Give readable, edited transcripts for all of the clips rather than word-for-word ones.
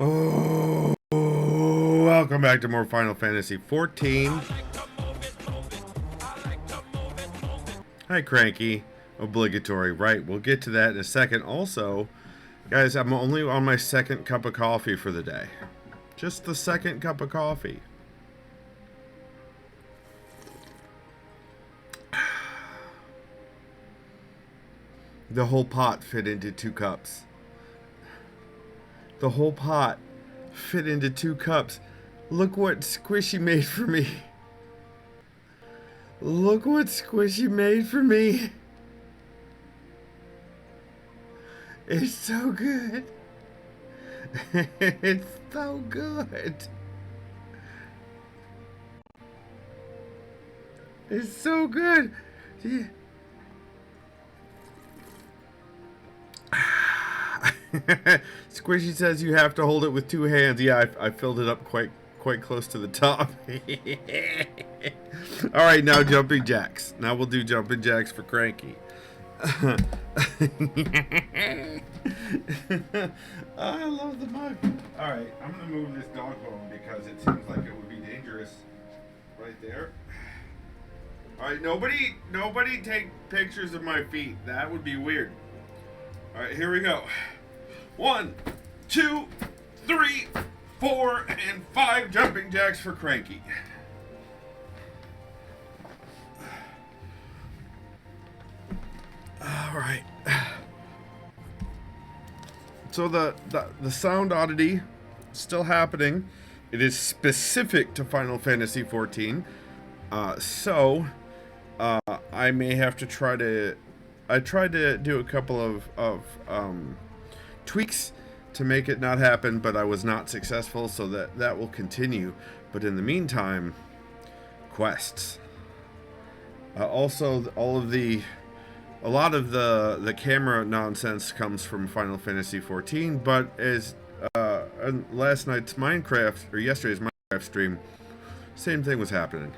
Oh, welcome back to more Final Fantasy XIV. Hi, Cranky. Obligatory, right? We'll get to that in a second. Also, guys, I'm only on my second cup of coffee for the day. Just the second cup of coffee. The whole pot fit into 2 cups. The whole pot fit into 2 cups. Look what Squishy made for me. Look what Squishy made for me. It's so good. It's so good. It's so good. Yeah. Squishy says you have to hold it with 2 hands. Yeah, I filled it up quite close to the top. All right, now jumping jacks. Now we'll do jumping jacks for Cranky. Oh, I love the mug. All right, I'm gonna move this dog bone because it seems like it would be dangerous right there. All right, nobody take pictures of my feet. That would be weird. All right, here we go. 1, 2, 3, 4, and 5 jumping jacks for Cranky. All right. So the sound oddity is still happening. It is specific to Final Fantasy XIV. I may have to try to. I tried to do a couple of tweaks to make it not happen, but I was not successful. So that will continue. But in the meantime, quests. Also, a lot of the camera nonsense comes from Final Fantasy XIV, but as last night's Minecraft, or yesterday's Minecraft stream, same thing was happening.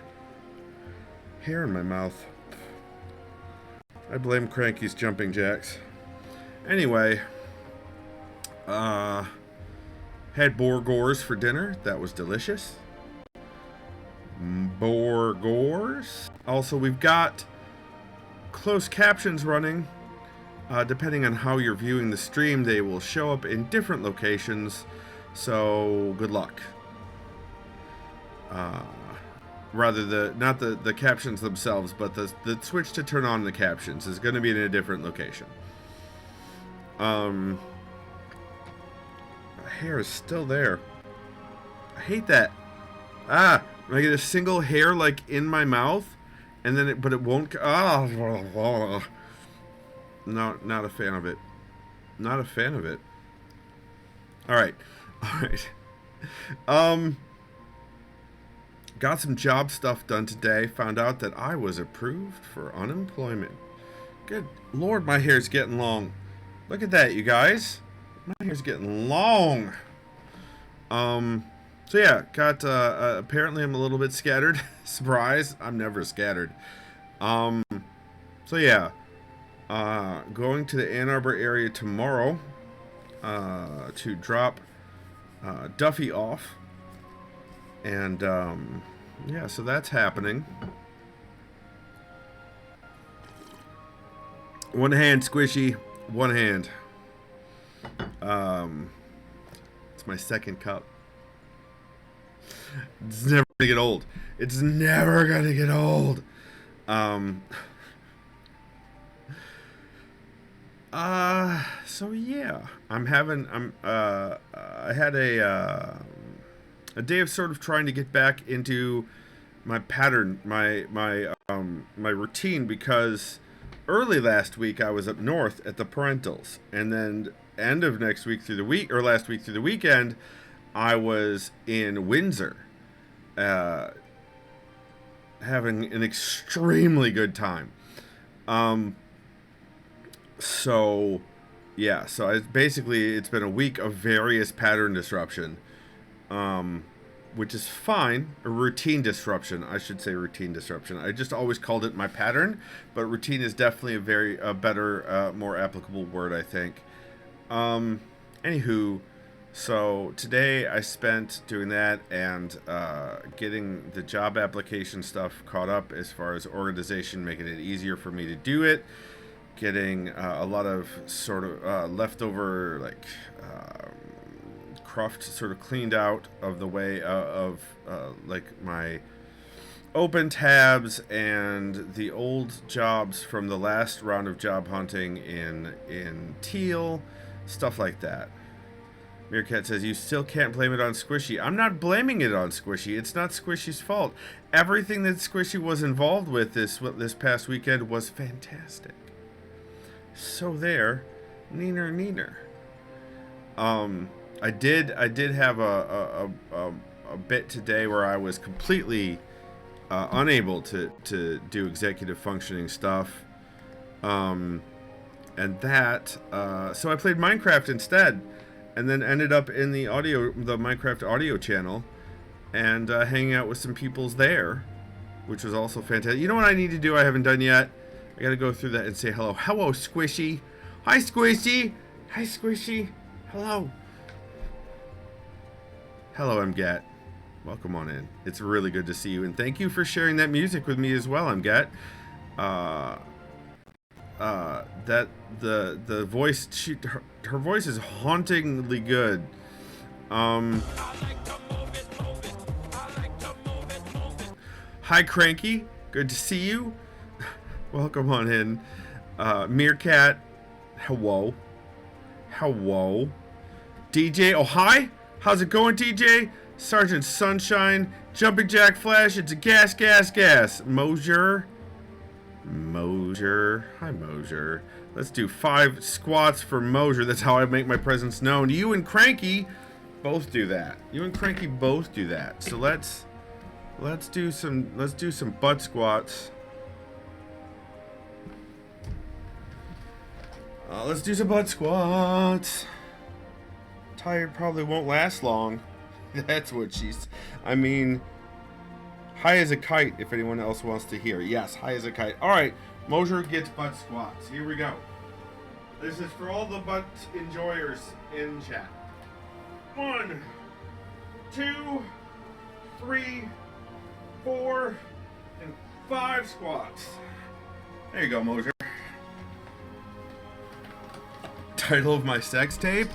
Hair in my mouth. I blame Cranky's jumping jacks. Anyway, had Borgors for dinner. That was delicious. Borgors. Also, we've got closed captions running. Depending on how you're viewing the stream, they will show up in different locations. So good luck. Rather not the captions themselves, but the switch to turn on the captions is going to be in a different location. My hair is still there. I hate that. I get a single hair like in my mouth. And then but it won't. No, not a fan of it. Not a fan of it. All right. Got some job stuff done today. Found out that I was approved for unemployment. Good Lord, my hair's getting long. Look at that, you guys. My hair's getting long. So yeah, got apparently I'm a little bit scattered. Surprise, I'm never scattered. So yeah, going to the Ann Arbor area tomorrow to drop Duffy off, and yeah, so that's happening. One hand, Squishy. One hand. It's my second cup. It's never gonna get old. It's never gonna get old. So yeah, I had a day of sort of trying to get back into my pattern, my routine, because early last week I was up north at the parentals, and then end of next week through the week, or last week through the weekend, I was in Windsor, having an extremely good time. So yeah, so it's been a week of various pattern disruption, which is fine. A routine disruption, I should say routine disruption. I just always called it my pattern, but routine is definitely a better, more applicable word, I think. Anywho, So today I spent doing that and getting the job application stuff caught up as far as organization, making it easier for me to do it. Getting a lot of sort of leftover cruft sort of cleaned out of the way of like my open tabs and the old jobs from the last round of job hunting in Teal, stuff like that. Meerkat says, you still can't blame it on Squishy. I'm not blaming it on Squishy. It's not Squishy's fault. Everything that Squishy was involved with this past weekend was fantastic. So there, neener. I did have a bit today where I was completely unable to do executive functioning stuff. And that, so I played Minecraft instead. And then ended up in the Minecraft audio channel, and hanging out with some peoples there, which was also fantastic. You know what I need to do? I haven't done yet. I got to go through that and say hello. Hello, Squishy. Hi, Squishy. Hi, Squishy. Hello. Hello, MGAT. Welcome on in. It's really good to see you, and thank you for sharing that music with me as well, MGAT. That the voice, her voice is hauntingly good. Hi, Cranky. Good to see you. Welcome on in. Meerkat. Hello. Hello. DJ. Oh, hi. How's it going, DJ? Sergeant Sunshine. Jumping Jack Flash. It's a gas. Mosier. Hi, Mosier. Let's do 5 squats for Mosier. That's how I make my presence known. You and Cranky both do that. So let's do some butt squats. Let's do some butt squats. Tired probably won't last long. That's what she's. I mean, high as a kite, if anyone else wants to hear. Yes, high as a kite. All right, Mosier gets butt squats. Here we go. This is for all the butt enjoyers in chat. 1, 2, 3, 4, and 5 squats. There you go, Mosier. Title of my sex tape?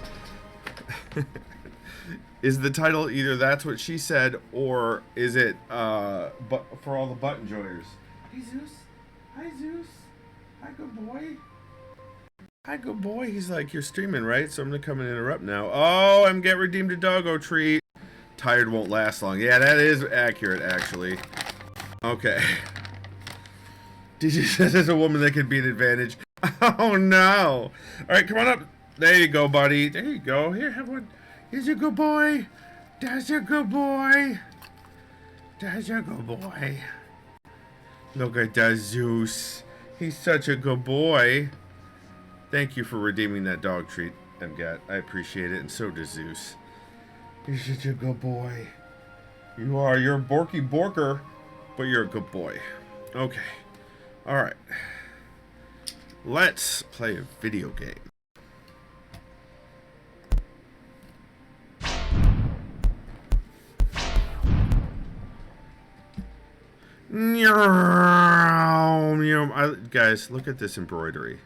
Is the title either That's What She Said, or is it but for all the butt enjoyers? Hey, Zeus. Hi, Zeus. Hi, good boy. Hi, good boy. He's like, you're streaming, right? So I'm going to come and interrupt now. Oh, I'm get redeemed a doggo treat. Tired won't last long. Yeah, that is accurate, actually. Okay. DJ says there's a woman that could be an advantage. Oh, no. All right, come on up. There you go, buddy. There you go. Here, have one. Here's a good boy. That's a good boy. That's a good boy. Look at that Zeus. He's such a good boy. Thank you for redeeming that dog treat, MGAT. I appreciate it, and so does Zeus. You're such a good boy. You are. You're a Borky Borker, but you're a good boy. Okay. All right. Let's play a video game. Guys, look at this embroidery.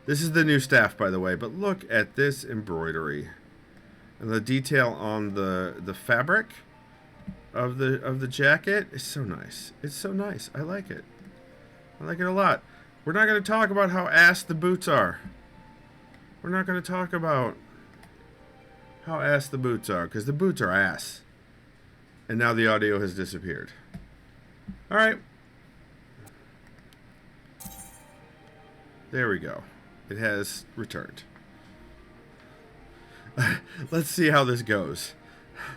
This is the new staff, by the way, but look at this embroidery and the detail on the fabric of the jacket is so nice. It's so nice. I like it. I like it a lot. We're not going to talk about how ass the boots are. We're not going to talk about how ass the boots are, because the boots are ass. And now the audio has disappeared. All right. There we go. It has returned. Let's see how this goes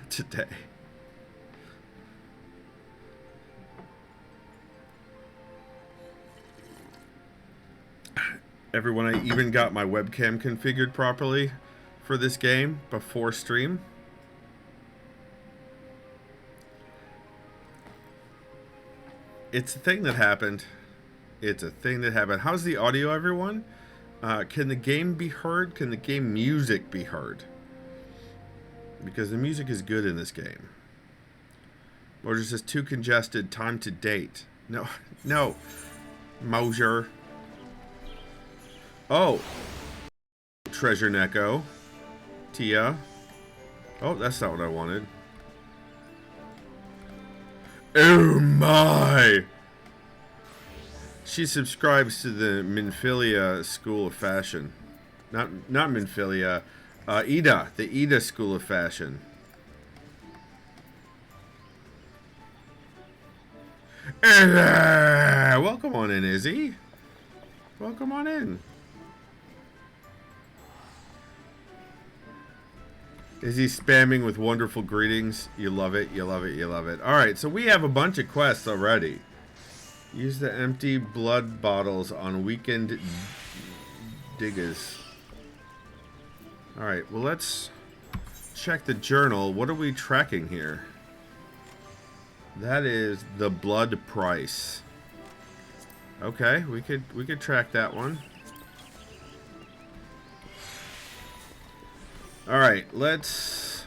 today. Everyone, I even got my webcam configured properly for this game before stream. It's a thing that happened. It's a thing that happened. How's the audio, everyone? Can the game be heard? Can the game music be heard? Because the music is good in this game. Or just says too congested, time to date. No, no. Mosier. Oh. Treasure Neko. Tia. Oh, that's not what I wanted. Oh my! She subscribes to the Minfilia School of Fashion. Not Minfilia. Ida. The Ida School of Fashion. Welcome on in, Izzy. Welcome on in. Is he spamming with wonderful greetings? You love it, you love it, you love it. Alright, so we have a bunch of quests already. Use the empty blood bottles on weekend diggers. Alright, well let's check the journal. What are we tracking here? That is the blood price. Okay, we could track that one. Alright, let's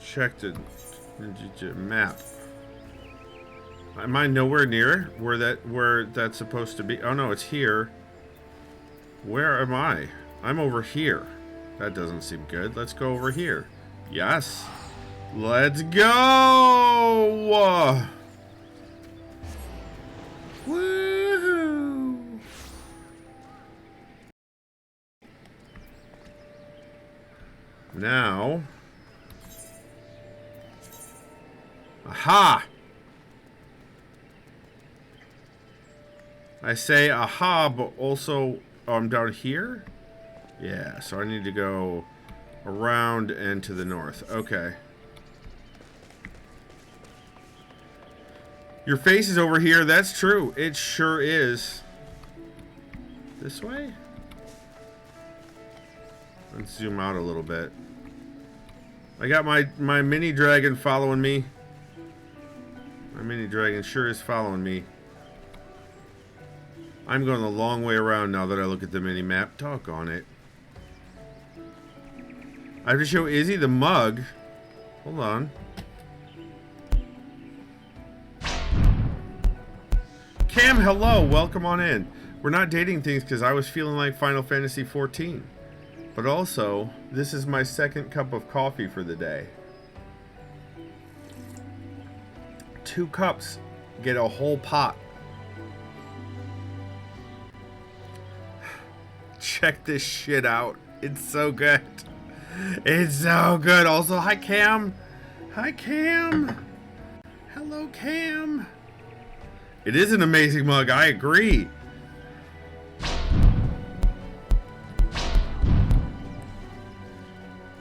check the map. Am I nowhere near where that's supposed to be? Oh no, it's here. Where am I? I'm over here. That doesn't seem good. Let's go over here. Yes. Let's go! Woohoo! Now. Aha! I say aha, but also I'm down here? Yeah, so I need to go around and to the north. Okay. Your face is over here. That's true. It sure is. This way? Let's zoom out a little bit. I got my mini dragon following me. My mini dragon sure is following me. I'm going the long way around now that I look at the mini map. Doggone it. I have to show Izzy the mug. Hold on. Cam, hello. Welcome on in. We're not dating things because I was feeling like Final Fantasy XIV. But also, this is my second cup of coffee for the day. 2 cups get a whole pot. Check this shit out. It's so good. It's so good. Also, hi Cam. Hi Cam. Hello Cam. It is an amazing mug. I agree.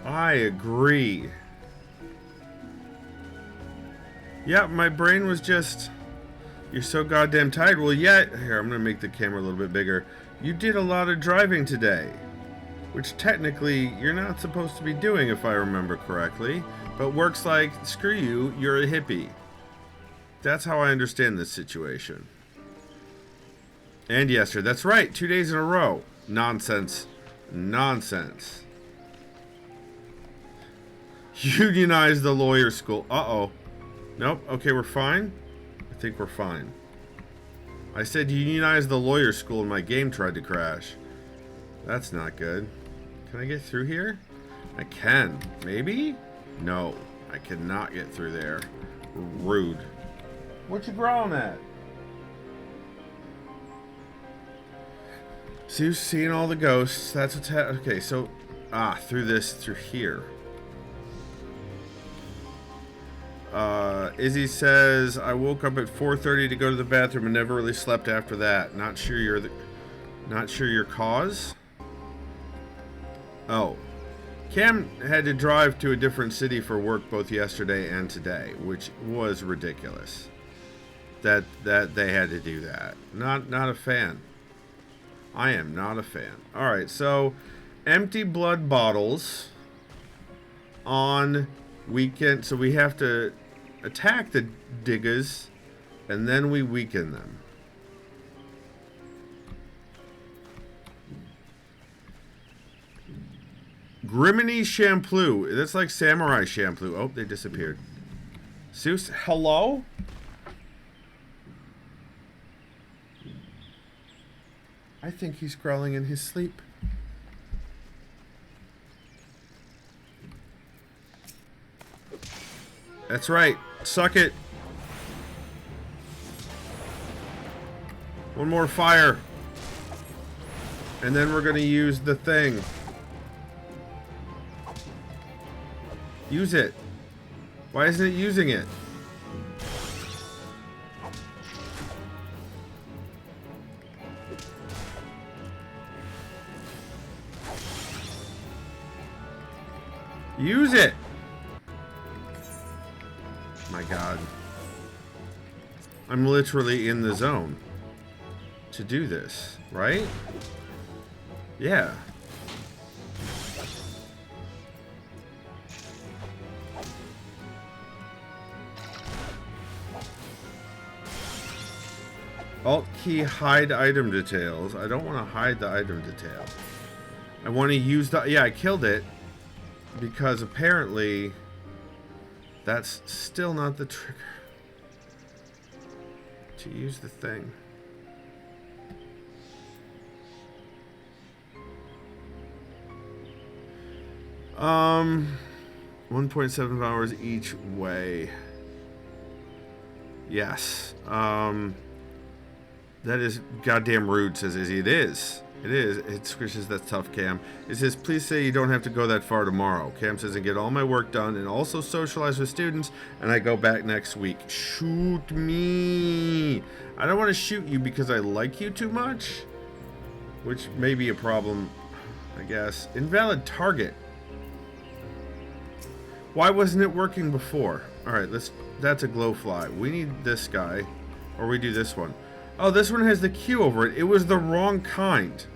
I agree. Yeah, my brain was just... You're so goddamn tired. Well, yeah. Here, I'm going to make the camera a little bit bigger. You did a lot of driving today. Which technically you're not supposed to be doing if I remember correctly. But works like, screw you, you're a hippie. That's how I understand this situation. And yesterday. That's right. 2 days in a row. Nonsense. Nonsense. Unionize the lawyer school. Uh-oh. Nope. Okay, we're fine. I think we're fine. I said unionize the lawyer school and my game tried to crash. That's not good. Can I get through here? I can. Maybe? No. I cannot get through there. Rude. What you growling at? So you've seen all the ghosts. That's what's okay, so... through here. Izzy says, I woke up at 4:30 to go to the bathroom and never really slept after that. Not sure your cause? Oh. Cam had to drive to a different city for work both yesterday and today, which was ridiculous. That they had to do that. Not a fan. I am not a fan. Alright, so empty blood bottles on weekend. So we have to attack the diggers and then we weaken them. Griminy Shampoo. That's like Samurai Shampoo. Oh, they disappeared. Zeus, hello? I think he's growling in his sleep. That's right. Suck it. One more fire. And then we're going to use the thing. Use it. Why isn't it using it? Use it. My God. I'm literally in the zone to do this, right? Yeah. Alt key hide item details. I don't want to hide the item detail. I want to use the... Yeah, I killed it. Because apparently... That's still not the trigger. To use the thing. 1.7 hours each way. Yes. That is goddamn rude, says Izzy. It is. It is. It squishes. That's tough, Cam. It says, please say you don't have to go that far tomorrow. Cam says, and get all my work done and also socialize with students, and I go back next week. Shoot me. I don't want to shoot you because I like you too much, which may be a problem, I guess. Invalid target. Why wasn't it working before? Alright, that's a glowfly. We need this guy. Or we do this one. Oh, this one has the Q over it. It was the wrong kind.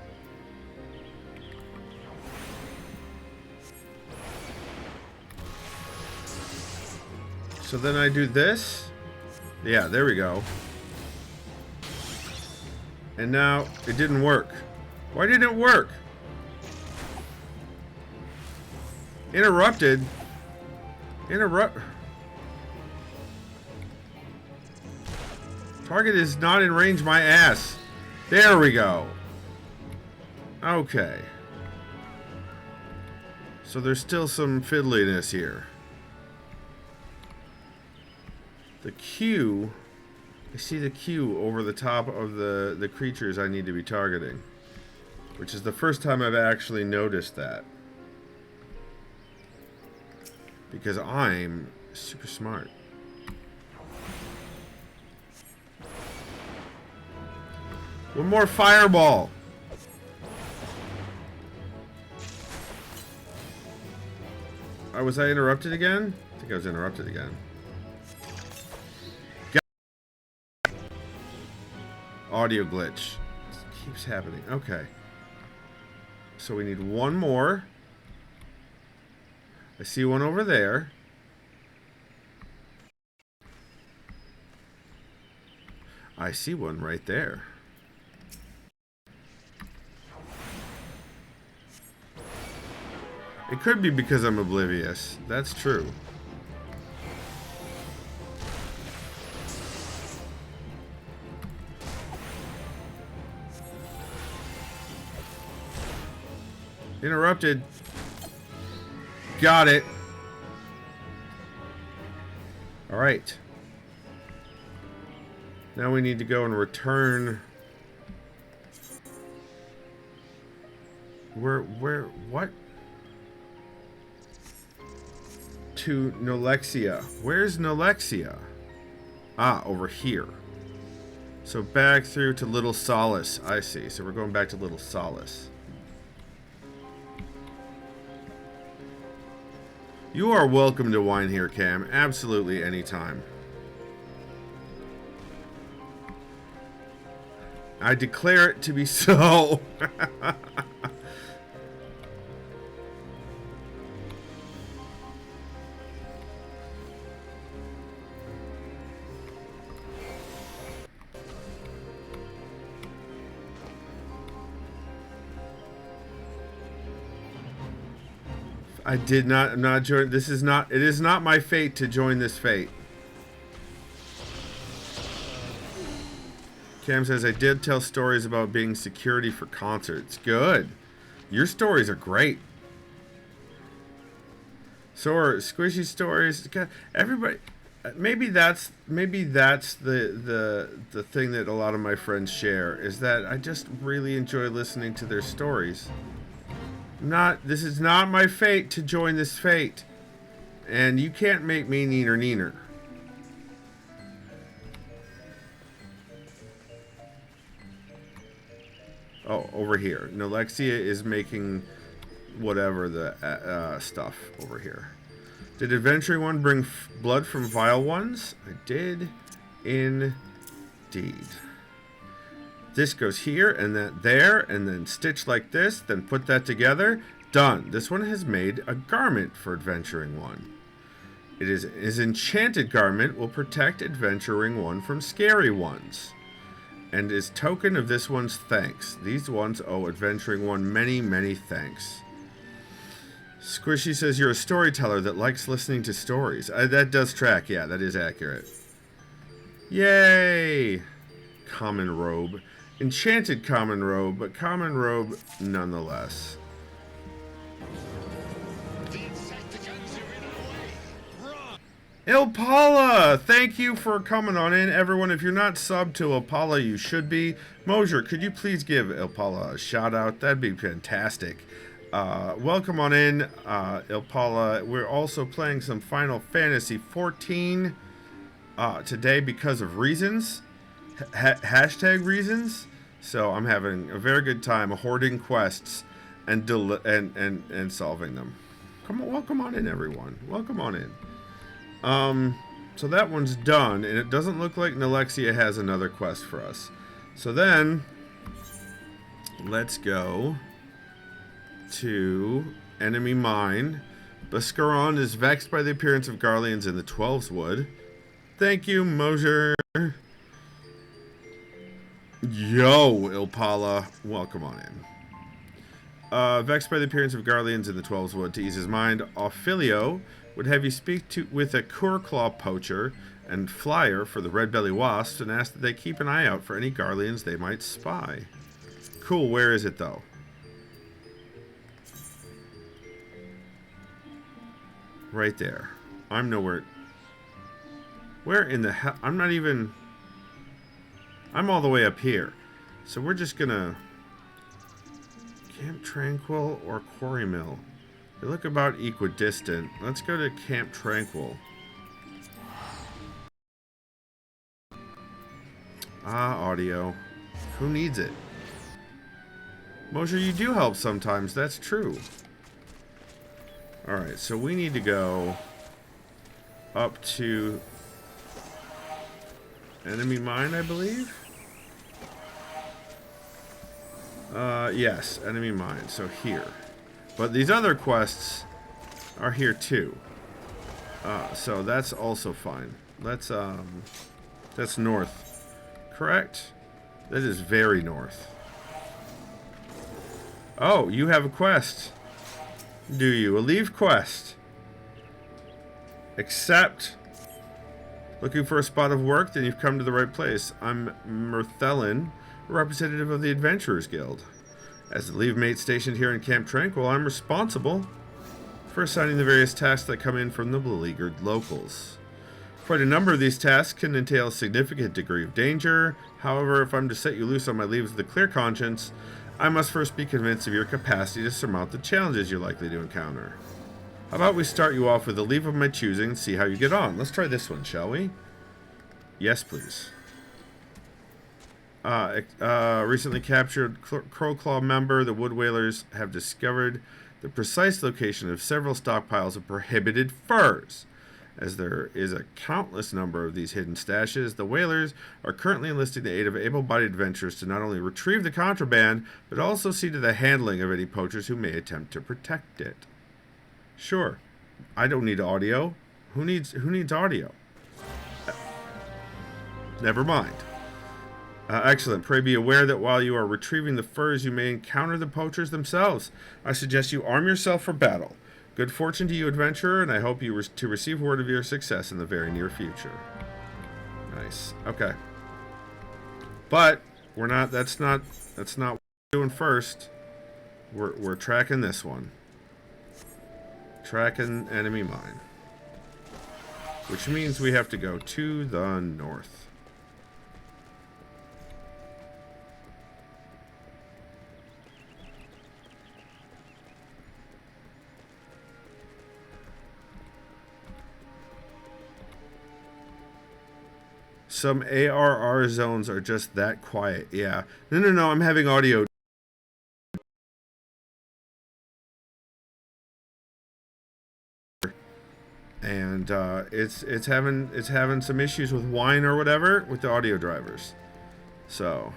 So then I do this. Yeah, there we go. And now it didn't work. Why didn't it work? Interrupted. Target is not in range, my ass. There we go. Okay. So there's still some fiddliness here. The Q... I see the Q over the top of the creatures I need to be targeting. Which is the first time I've actually noticed that. Because I'm super smart. One more fireball. Was I interrupted again? I think I was interrupted again. Audio glitch. This keeps happening. Okay. So we need one more. I see one over there. I see one right there. It could be because I'm oblivious. That's true. Interrupted. Got it. All right. Now we need to go and return. What? To Nolexia. Where's Nolexia? Ah, over here. So back through to Little Solace. I see. So we're going back to Little Solace. You are welcome to wine here, Cam. Absolutely anytime. I declare it to be so. I did not. I'm not joining. This is not. It is not my fate to join this fate. Cam says I did tell stories about being security for concerts. Good. Your stories are great. So are squishy stories. Everybody. Maybe that's the thing that a lot of my friends share is that I just really enjoy listening to their stories. This is not my fate to join this fate. And you can't make me neener. Oh, over here. Nalexia is making whatever the stuff over here. Did Adventuring One bring blood from Vile Ones? I did indeed. This goes here, and that there, and then stitch like this, then put that together. Done. This one has made a garment for Adventuring One. It is his enchanted garment will protect Adventuring One from scary ones. And is token of this one's thanks. These ones owe Adventuring One many, many thanks. Squishy says you're a storyteller that likes listening to stories. That does track. Yeah, that is accurate. Yay! Common robe. Enchanted common robe, but common robe nonetheless. Ilpala! Thank you for coming on in. Everyone, if you're not subbed to Ilpala, you should be. Mosier, could you please give Ilpala a shout out? That'd be fantastic. Welcome on in, Ilpala. We're also playing some Final Fantasy XIV today because of reasons. Hashtag reasons. So I'm having a very good time hoarding quests and solving them. Welcome on in, everyone. Welcome on in. So that one's done, and it doesn't look like Nalexia has another quest for us. So then, let's go to Enemy Mine. Bascaron is vexed by the appearance of Garleans in the Twelves Wood. Thank you, Mosier. Yo, Ilpala. Welcome on in. Vexed by the appearance of Garleans in the Twelves Wood, to ease his mind, Ophelio would have you speak with a Curclaw poacher and flyer for the Red Belly Wasps and ask that they keep an eye out for any Garleans they might spy. Cool, where is it though? Right there. I'm nowhere. Where in the hell? I'm not even... I'm all the way up here. So we're just gonna... Camp Tranquil or Quarry Mill? They look about equidistant. Let's go to Camp Tranquil. Audio. Who needs it? Mosher, you do help sometimes. That's true. Alright, so we need to go up to Enemy Mine, I believe? Yes, Enemy Mine. So here. But these other quests are here too. So that's also fine. Let's, that's north. Correct? That is very north. Oh, you have a quest. Do you? A leave quest. Accept. Looking for a spot of work? Then you've come to the right place. I'm Merthelin, representative of the Adventurers Guild. As the leave mate stationed here in Camp Tranquil, I'm responsible for assigning the various tasks that come in from the beleaguered locals. Quite a number of these tasks can entail a significant degree of danger. However, if I'm to set you loose on my leaves with a clear conscience, I must first be convinced of your capacity to surmount the challenges you're likely to encounter. How about we start you off with a leave of my choosing and see how you get on? Let's try this one, shall we? Yes, please. Recently captured Crowclaw member, the Wood Whalers have discovered the precise location of several stockpiles of prohibited furs. As there is a countless number of these hidden stashes, the Whalers are currently enlisting the aid of able-bodied adventurers to not only retrieve the contraband, but also see to the handling of any poachers who may attempt to protect it. Sure. I don't need audio. Who needs audio? Never mind. Excellent. Pray be aware that while you are retrieving the furs, you may encounter the poachers themselves. I suggest you arm yourself for battle. Good fortune to you, adventurer, and I hope you to receive word of your success in the very near future. Nice. Okay. But we're not. That's not what we're doing first. We're tracking this one. Tracking enemy mine. Which means we have to go to the north. Some ARR zones are just that quiet. Yeah. No. I'm having audio. And it's having some issues with wine or whatever with the audio drivers. So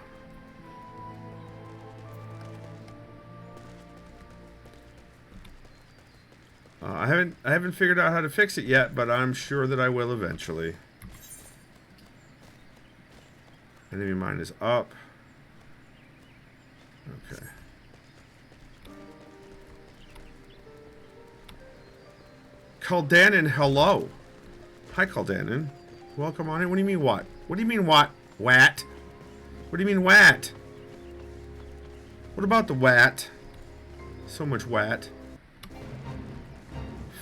I haven't figured out how to fix it yet, but I'm sure that I will eventually. Enemy mine is up. Okay. Caldanon, hello. Hi, Caldanon. Welcome on in. What do you mean, what? What do you mean, what? Wat? What do you mean, wat? What about the wat? So much wat.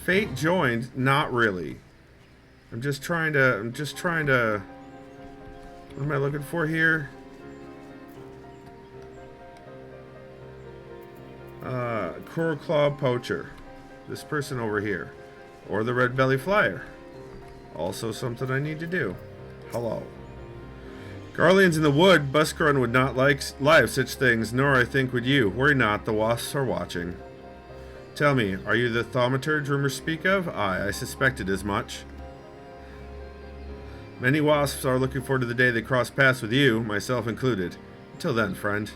Fate joined? Not really. I'm just trying to... What am I looking for here? Coral Claw Poacher. This person over here. Or the Red Belly Flyer. Also something I need to do. Hello. Garleans in the wood. Buskrun would not lie of such things, nor I think would you. Worry not, the wasps are watching. Tell me, are you the thaumaturge rumors speak of? Aye, I suspected as much. Many wasps are looking forward to the day they cross paths with you, myself included. Until then, friend.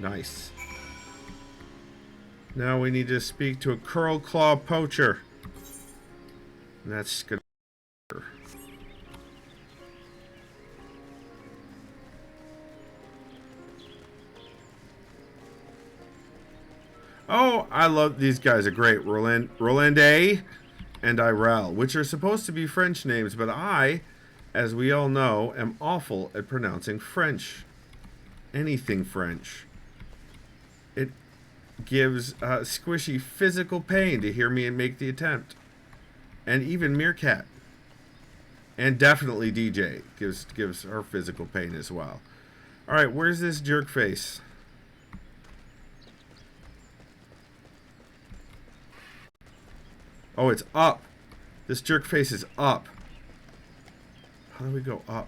Nice. Now we need to speak to a Curl Claw Poacher. And that's good. Oh, I love these guys are great. Rolande and Irel, which are supposed to be French names, but I, as we all know, am awful at pronouncing French. Anything French. It gives Squishy physical pain to hear me make the attempt. And even Meerkat. And definitely DJ gives her physical pain as well. Alright, where's this jerk face? Oh, it's up. This jerk face is up. How do we go up?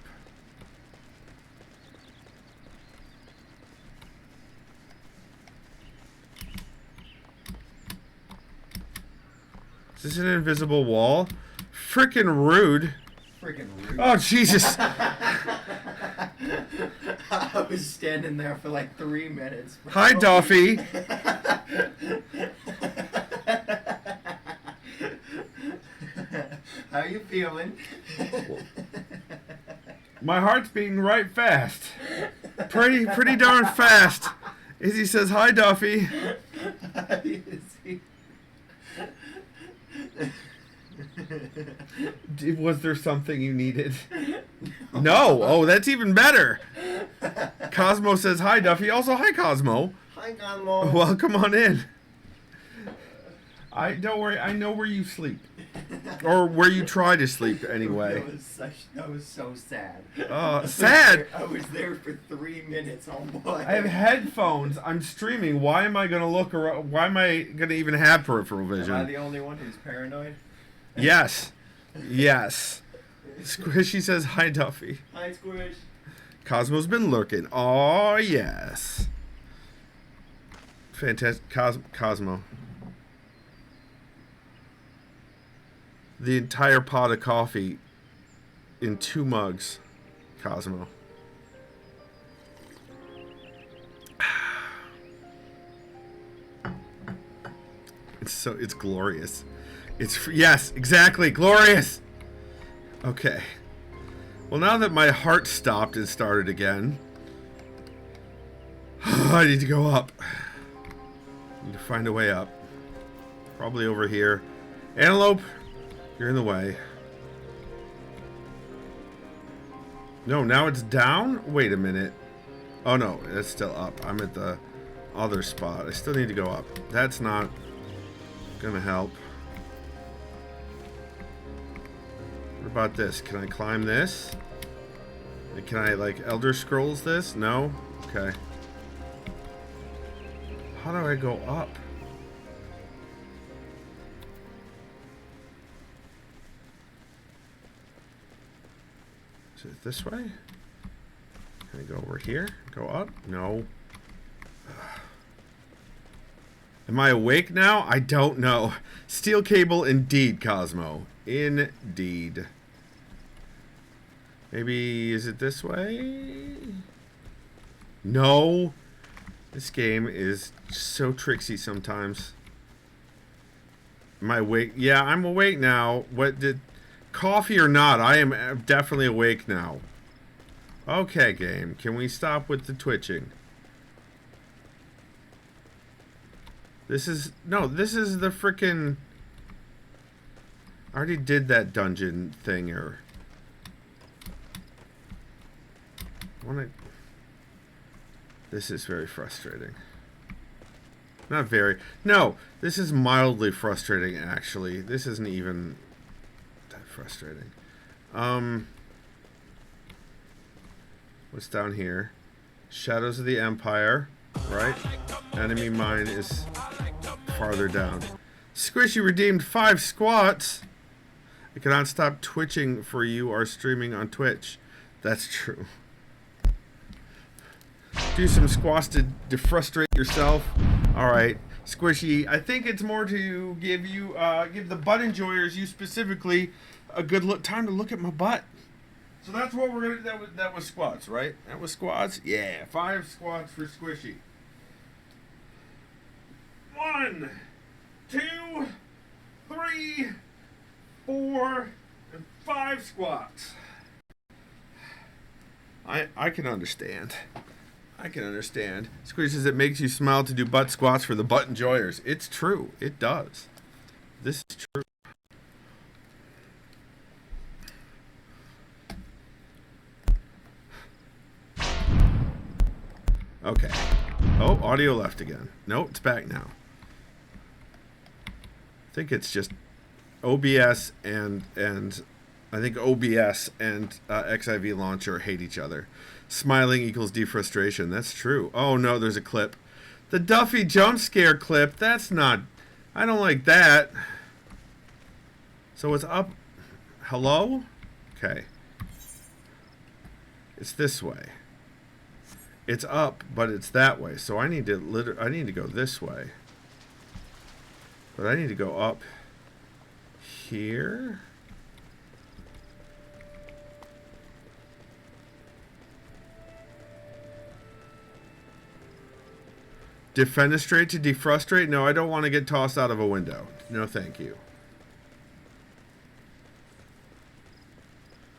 Is this an invisible wall? Frickin' rude. Frickin' rude. Oh, Jesus. I was standing there for like 3 minutes. Bro. Hi, Duffy. How you feeling? My heart's beating right fast. Pretty darn fast. Izzy says, hi, Duffy. Hi, Izzy. Was there something you needed? No. Oh, that's even better. Cosmo says, hi, Duffy. Also, hi, Cosmo. Hi, Cosmo. Welcome on in. Don't worry. I know where you sleep. Or where you try to sleep, anyway. That was so sad. Sad? I was there for 3 minutes, oh boy. I have headphones. I'm streaming. Why am I going to look around? Why am I going to even have peripheral vision? Am I the only one who's paranoid? Yes. Yes. Squishy says, hi, Duffy. Hi, Squish. Cosmo's been lurking. Oh, yes. Fantastic. Cosmo. The entire pot of coffee in 2 mugs. Cosmo. It's glorious. Yes, exactly, glorious. Okay. Well, now that my heart stopped and started again, I need to go up. I need to find a way up. Probably over here. Antelope, you're in the way. No, now it's down? Wait a minute. Oh no, it's still up. I'm at the other spot. I still need to go up. That's not gonna help. What about this? Can I climb this? Can I, like, Elder Scrolls this? No? Okay. How do I go up? Is it this way? Can I go over here? Go up? No. Am I awake now? I don't know. Steel cable indeed, Cosmo. Indeed. Maybe, is it this way? No. This game is so tricksy sometimes. Am I awake? Yeah, I'm awake now. What did... Coffee or not, I am definitely awake now. Okay, game. Can we stop with the twitching? This is... No, this is the frickin'... I already did that dungeon thing here. This is very frustrating. Not very. No, this is mildly frustrating, actually. This isn't even that frustrating. What's down here? Shadows of the Empire, right? Enemy mine is farther down. Squishy redeemed 5 squats. I cannot stop twitching for you are streaming on Twitch. That's true. Do some squats to defrustrate yourself. Alright, Squishy, I think it's more to give you, give the butt enjoyers, you specifically, a good time to look at my butt. So that's what we're gonna, that was squats, right? That was squats? Yeah, 5 squats for Squishy. 1, 2, 3, 4, and 5 squats. I can understand. I can understand. Squeeze says it makes you smile to do butt squats for the butt enjoyers. It's true. It does. This is true. Okay. Oh, audio left again. No, it's back now. I think it's just OBS and I think OBS and XIV launcher hate each other. Smiling equals defrustration. That's true. Oh no, there's a clip. The Duffy jump scare clip. That's not... I don't like that. So it's up... Hello? Okay. It's this way. It's up, but it's that way. So I need to go this way. But I need to go up here. Defenestrate to defrustrate? No, I don't want to get tossed out of a window. No, thank you.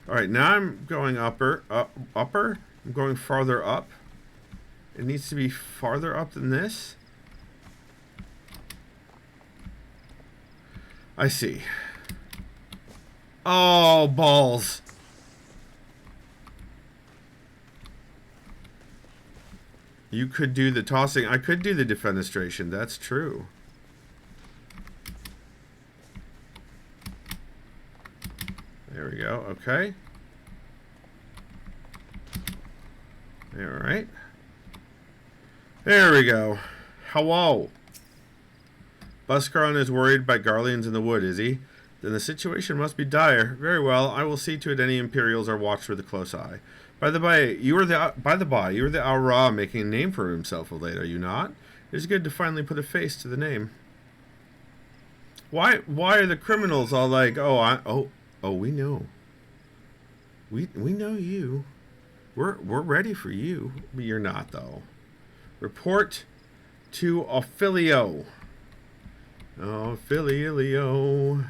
Alright, now I'm going upper. I'm going farther up. It needs to be farther up than this. I see. Oh, balls. You could do the tossing. I could do the defenestration. That's true. There we go. Okay. All right. There we go. Hello. Buscaron is worried by Garleans in the wood, is he? Then the situation must be dire. Very well, I will see to it any Imperials are watched with a close eye. By the by, you are the Aura making a name for himself of late, are you not? It is good to finally put a face to the name. Why are the criminals all like, oh, we know. We know you. We're ready for you, but you're not though. Report to Ophelio. Ophelio.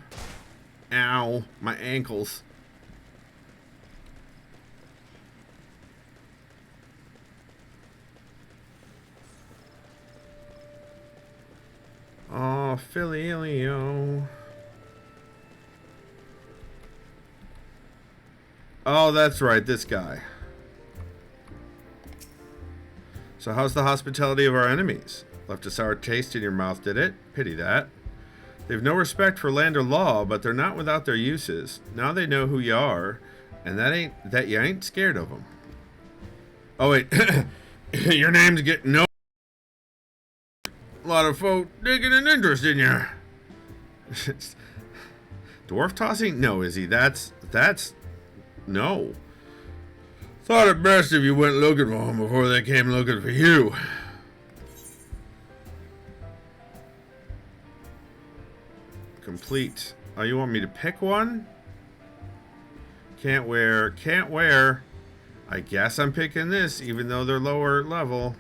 Ow, my ankles. Oh, Filio. Oh, that's right, this guy. So how's the hospitality of our enemies? Left a sour taste in your mouth, did it? Pity that. They've no respect for land or law, but they're not without their uses. Now they know who you are, and that you ain't scared of them. Oh wait, your name's getting no. A lot of folk digging an interest in you. Dwarf tossing? No, Izzy. That's no. Thought it best if you went looking for them before they came looking for you. Complete. Oh, you want me to pick one? Can't wear. Can't wear. I guess I'm picking this, even though they're lower level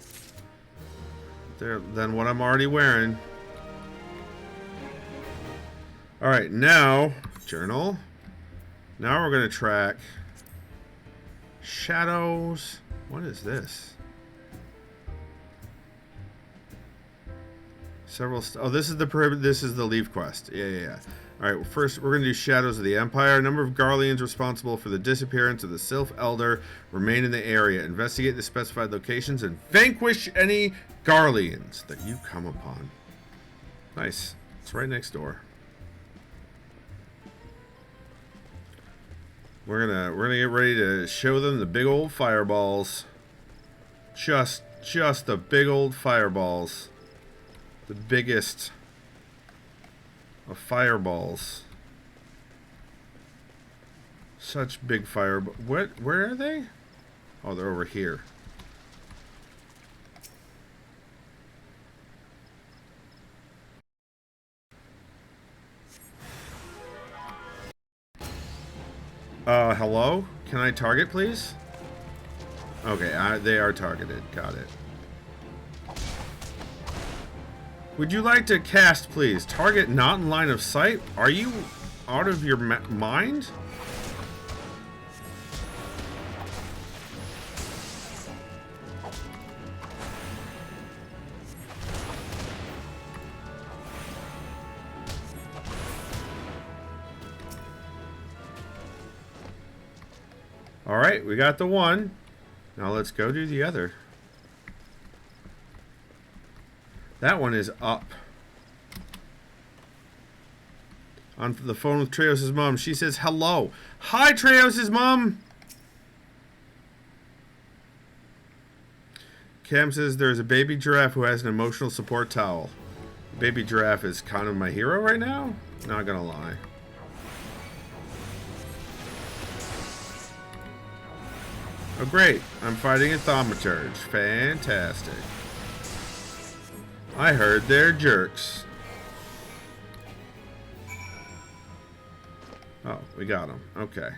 than what I'm already wearing. Alright, now, journal. Now we're going to track shadows. What is this? Several. Oh, this is the Levequest. Yeah. All right. Well, first, we're going to do Shadows of the Empire. A number of Garleans responsible for the disappearance of the Sylph Elder remain in the area. Investigate the specified locations and vanquish any Garleans that you come upon. Nice. It's right next door. We're gonna get ready to show them the big old fireballs. Just the big old fireballs. The biggest of fireballs. Such big fireballs. Where are they? Oh, they're over here. Hello? Can I target, please? Okay, they are targeted. Got it. Would you like to cast, please? Target not in line of sight? Are you out of your mind? Alright, we got the one. Now let's go do the other. That one is up. On the phone with Treos' mom. She says hello. Hi, Treos' mom! Cam says there's a baby giraffe who has an emotional support towel. Baby giraffe is kind of my hero right now? Not gonna lie. Oh great, I'm fighting a thaumaturge. Fantastic. I heard they're jerks. Oh, we got them. Okay.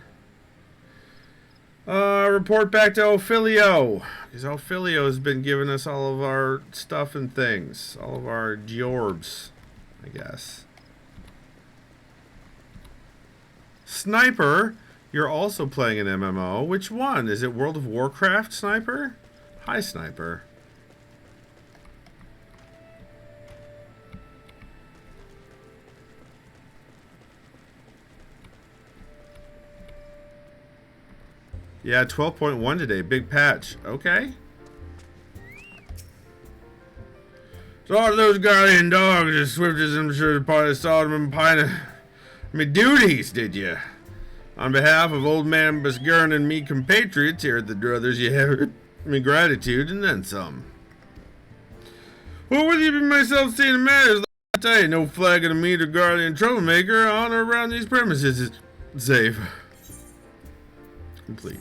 Report back to Ophelio. Because Ophelio has been giving us all of our stuff and things. All of our Georbs, I guess. Sniper, you're also playing an MMO. Which one? Is it World of Warcraft, Sniper? Hi, Sniper. Yeah, 12.1 today. Big patch. Okay. So all those guardian dogs as swift as I'm sure probably saw them in pine. Me duties, did you? On behalf of old man Busgurn and me compatriots here at the Druthers, you have me gratitude and then some. Well, with you be myself seeing the matters, I tell you, no flagging of meat or guardian troublemaker on or around these premises is safe. Complete.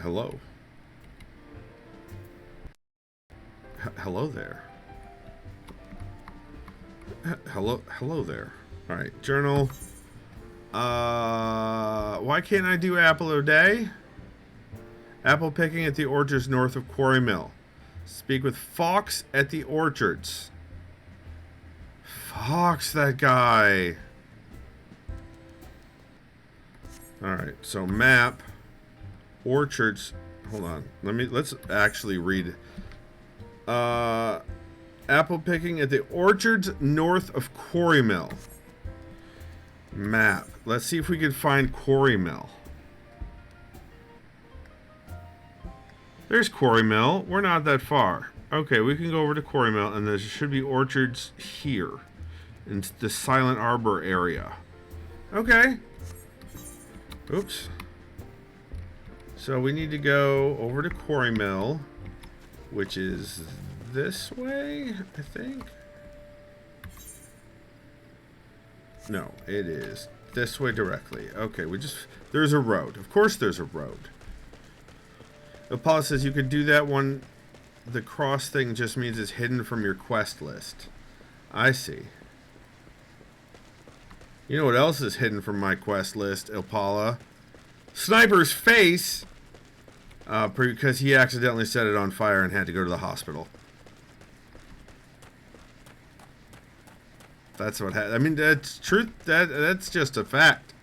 Hello. Hello there. Hello there. All right, journal. Why can't I do apple a day? Apple picking at the orchards north of Quarry Mill. Speak with Fox at the orchards. Fox, that guy. All right, so map. Orchards. hold on. Let's actually read. Apple picking at the orchards north of Quarry Mill. Map. Let's see if we can find Quarry Mill. There's Quarry Mill. We're not that far. Okay, we can go over to Quarry Mill, and there should be orchards here. In the Silent Arbor area. Okay. Oops. So we need to go over to Quarry Mill, which is this way, I think. No, it is this way directly. Okay, there's a road. Of course there's a road. Apollo says you could do that one. The cross thing just means it's hidden from your quest list. I see. You know what else is hidden from my quest list, Ilpala? Sniper's face! Because he accidentally set it on fire and had to go to the hospital. That's what happened. I mean, that's truth. That's just a fact.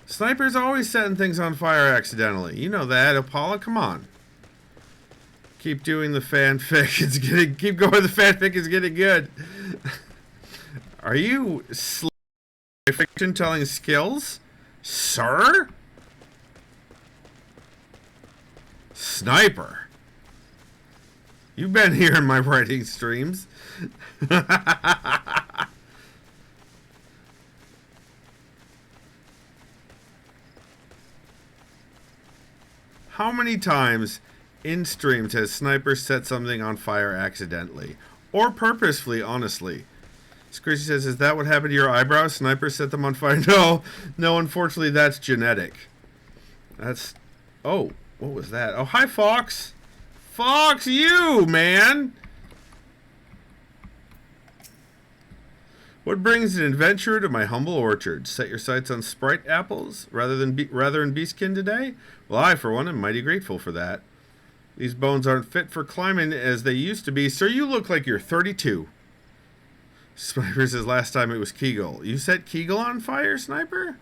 Sniper's always setting things on fire accidentally. You know that, Ilpala. Come on. Keep doing the fanfic. Keep going. The fanfic is getting good. Are you fiction telling skills, sir? Sniper. You've been here in my writing streams. How many times in streams has Sniper set something on fire accidentally? Or purposefully, honestly? Squishy says, is that what happened to your eyebrows? Sniper set them on fire? No, unfortunately that's genetic. That's... Oh, what was that? Oh, hi, Fox! Fox, you, man! What brings an adventurer to my humble orchard? Set your sights on Sprite apples rather than beastkin today? Well, I, for one, am mighty grateful for that. These bones aren't fit for climbing as they used to be. Sir, you look like you're 32. Sniper says last time it was Kegel. You set Kegel on fire, Sniper?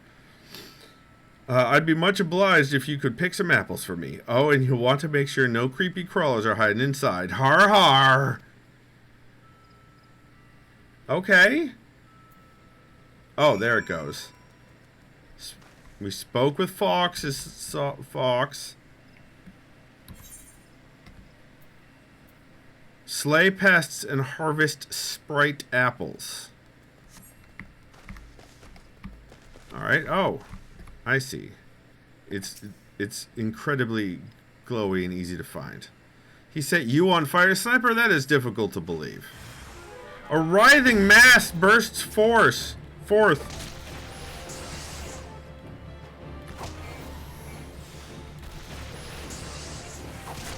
I'd be much obliged if you could pick some apples for me. Oh, and you'll want to make sure no creepy crawlers are hiding inside. Har har! Okay. Oh, there it goes. We spoke with Fox. Fox. Slay pests and harvest Sprite apples. Alright, oh. I see. It's incredibly glowy and easy to find. He set you on fire, Sniper? That is difficult to believe. A writhing mass bursts forth.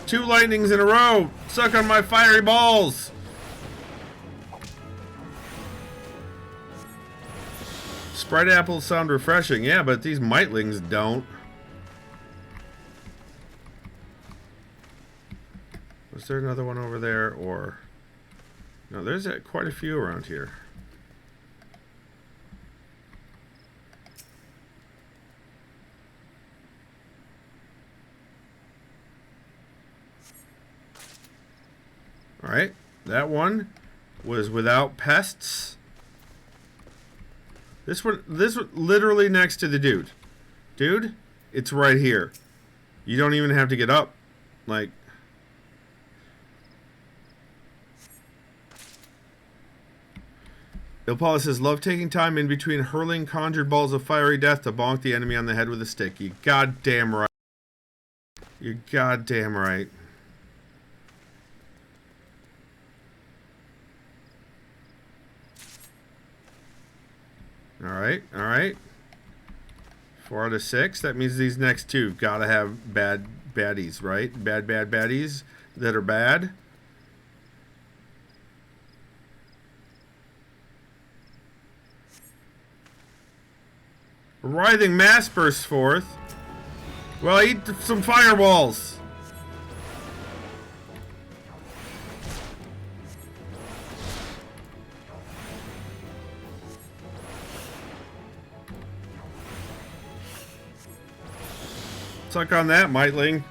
Two lightnings in a row. Suck on my fiery balls. Sprite apples sound refreshing. Yeah, but these mitlings don't. Was there another one over there? Or... No, there's quite a few around here. Alright, that one was without pests. This one literally next to the dude. Dude, it's right here. You don't even have to get up. Like... Ilpala says, love taking time in between hurling conjured balls of fiery death to bonk the enemy on the head with a stick. You goddamn right. You're goddamn right. Alright, alright. 4 out of 6. That means these next two gotta have bad baddies, right? Bad baddies that are bad. A writhing mass bursts forth. Well, eat some fireballs. Suck on that, Mightling.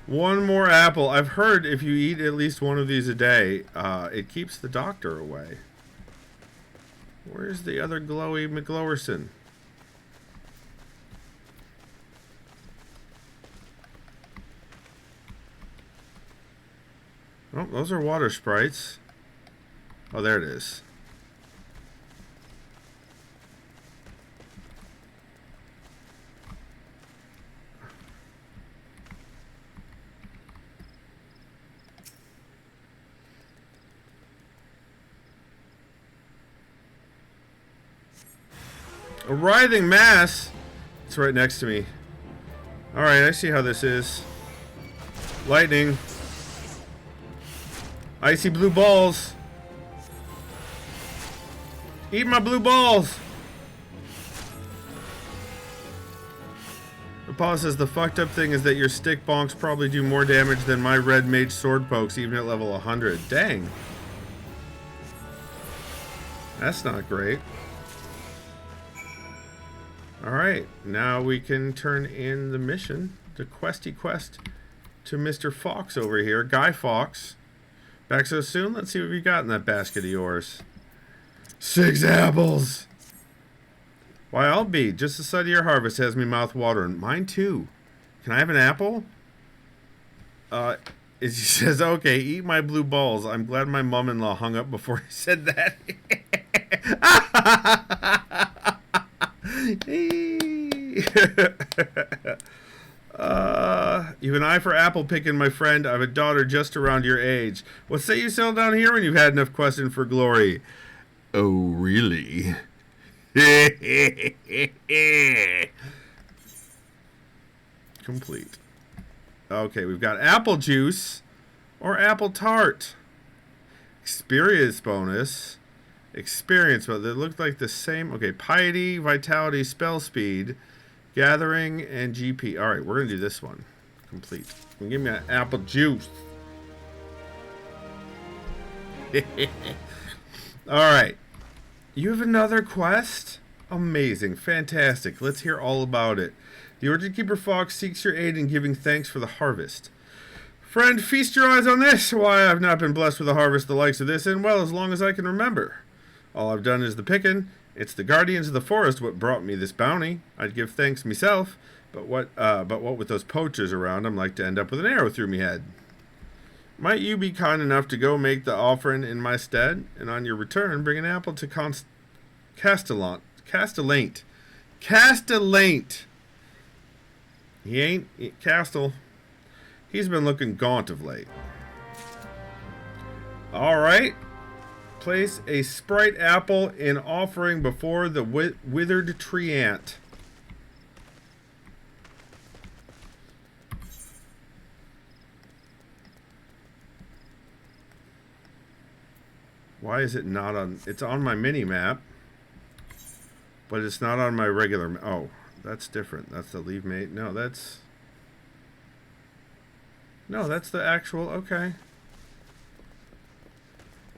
One more apple. I've heard if you eat at least one of these a day, it keeps the doctor away. Where's the other glowy McGlowerson? Oh, those are water sprites. Oh, there it is. A writhing mass. It's right next to me. Alright, I see how this is. Lightning. Icy blue balls. Eat my blue balls. Apollo says the fucked up thing is that your stick bonks probably do more damage than my red mage sword pokes even at level 100. Dang. That's not great. Alright, now we can turn in the mission, the questy quest, to Mr. Fox over here, Guy Fawkes. Back so soon? Let's see what we got in that basket of yours. 6 apples! Why, I'll be. Just the sight of your harvest has me mouth watering. Mine too. Can I have an apple? He says, okay, eat my blue balls. I'm glad my mom-in-law hung up before he said that. You have an eye for apple picking, my friend. I have a daughter just around your age. What say you settle down here when you've had enough questing for glory? Oh, really? Complete. Okay, we've got apple juice or apple tart. Experience bonus. Experience, but they look like the same. Okay, piety, vitality, spell speed, gathering, and GP. All right, we're gonna do this one. Complete. Give me an apple juice. All right, you have another quest. Amazing, fantastic. Let's hear all about it. The Orchard Keeper Fox seeks your aid in giving thanks for the harvest. Friend, feast your eyes on this. Why, I've not been blessed with a harvest the likes of this in, well, as long as I can remember. All I've done is the pickin'. It's the guardians of the forest what brought me this bounty. I'd give thanks myself, but what with those poachers around, I'm like to end up with an arrow through me head. Might you be kind enough to go make the offering in my stead, and on your return, bring an apple to Castellant. He ain't Castle. He's been looking gaunt of late. All right. Place a sprite apple in offering before the withered treant. Why is it not on? It's on my mini map, but it's not on my regular. Oh, that's different. That's the leave mate. No, that's the actual. Okay.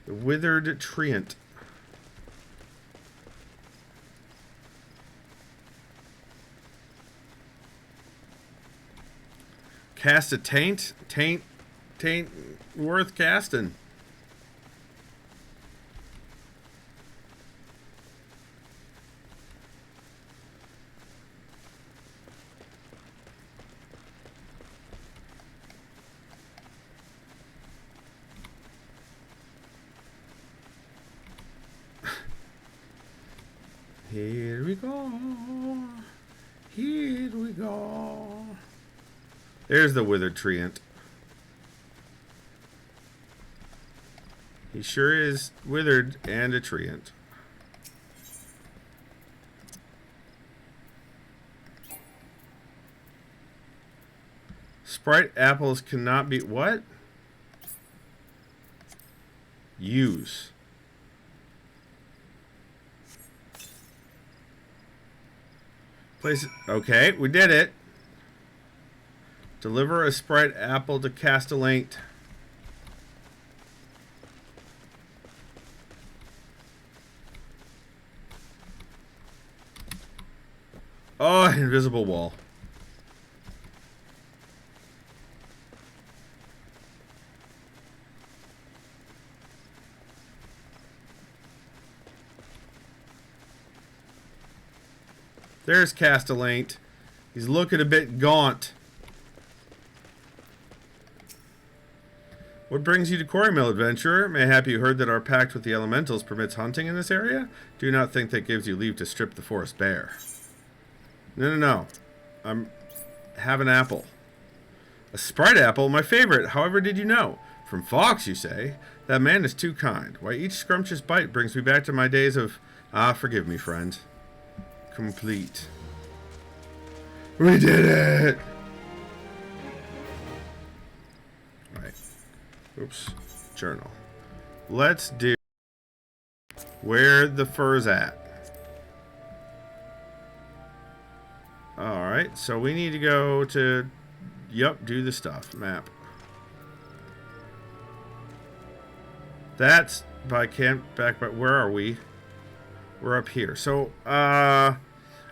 The withered treant. Cast a taint worth casting. Here we go. Here we go. There's the withered treant. He sure is withered and a treant. Sprite apples cannot be... What? Use. Place. Okay, we did it. Deliver a sprite apple to Castellant. Oh, invisible wall. There's Castellane. He's looking a bit gaunt. What brings you to Quarry Mill, adventurer? Mayhap you heard that our pact with the elementals permits hunting in this area? Do not think that gives you leave to strip the forest bare. No. Have an apple. A sprite apple? My favorite. However did you know? From Fox, you say? That man is too kind. Why, each scrumptious bite brings me back to my days of... Ah, forgive me, friend. Complete. We did it! Right. Oops. Journal. Let's do... Where the fur's at. Alright, so we need to go to... Yup, do the stuff. Map. That's by camp back, but where are we? We're up here. So, I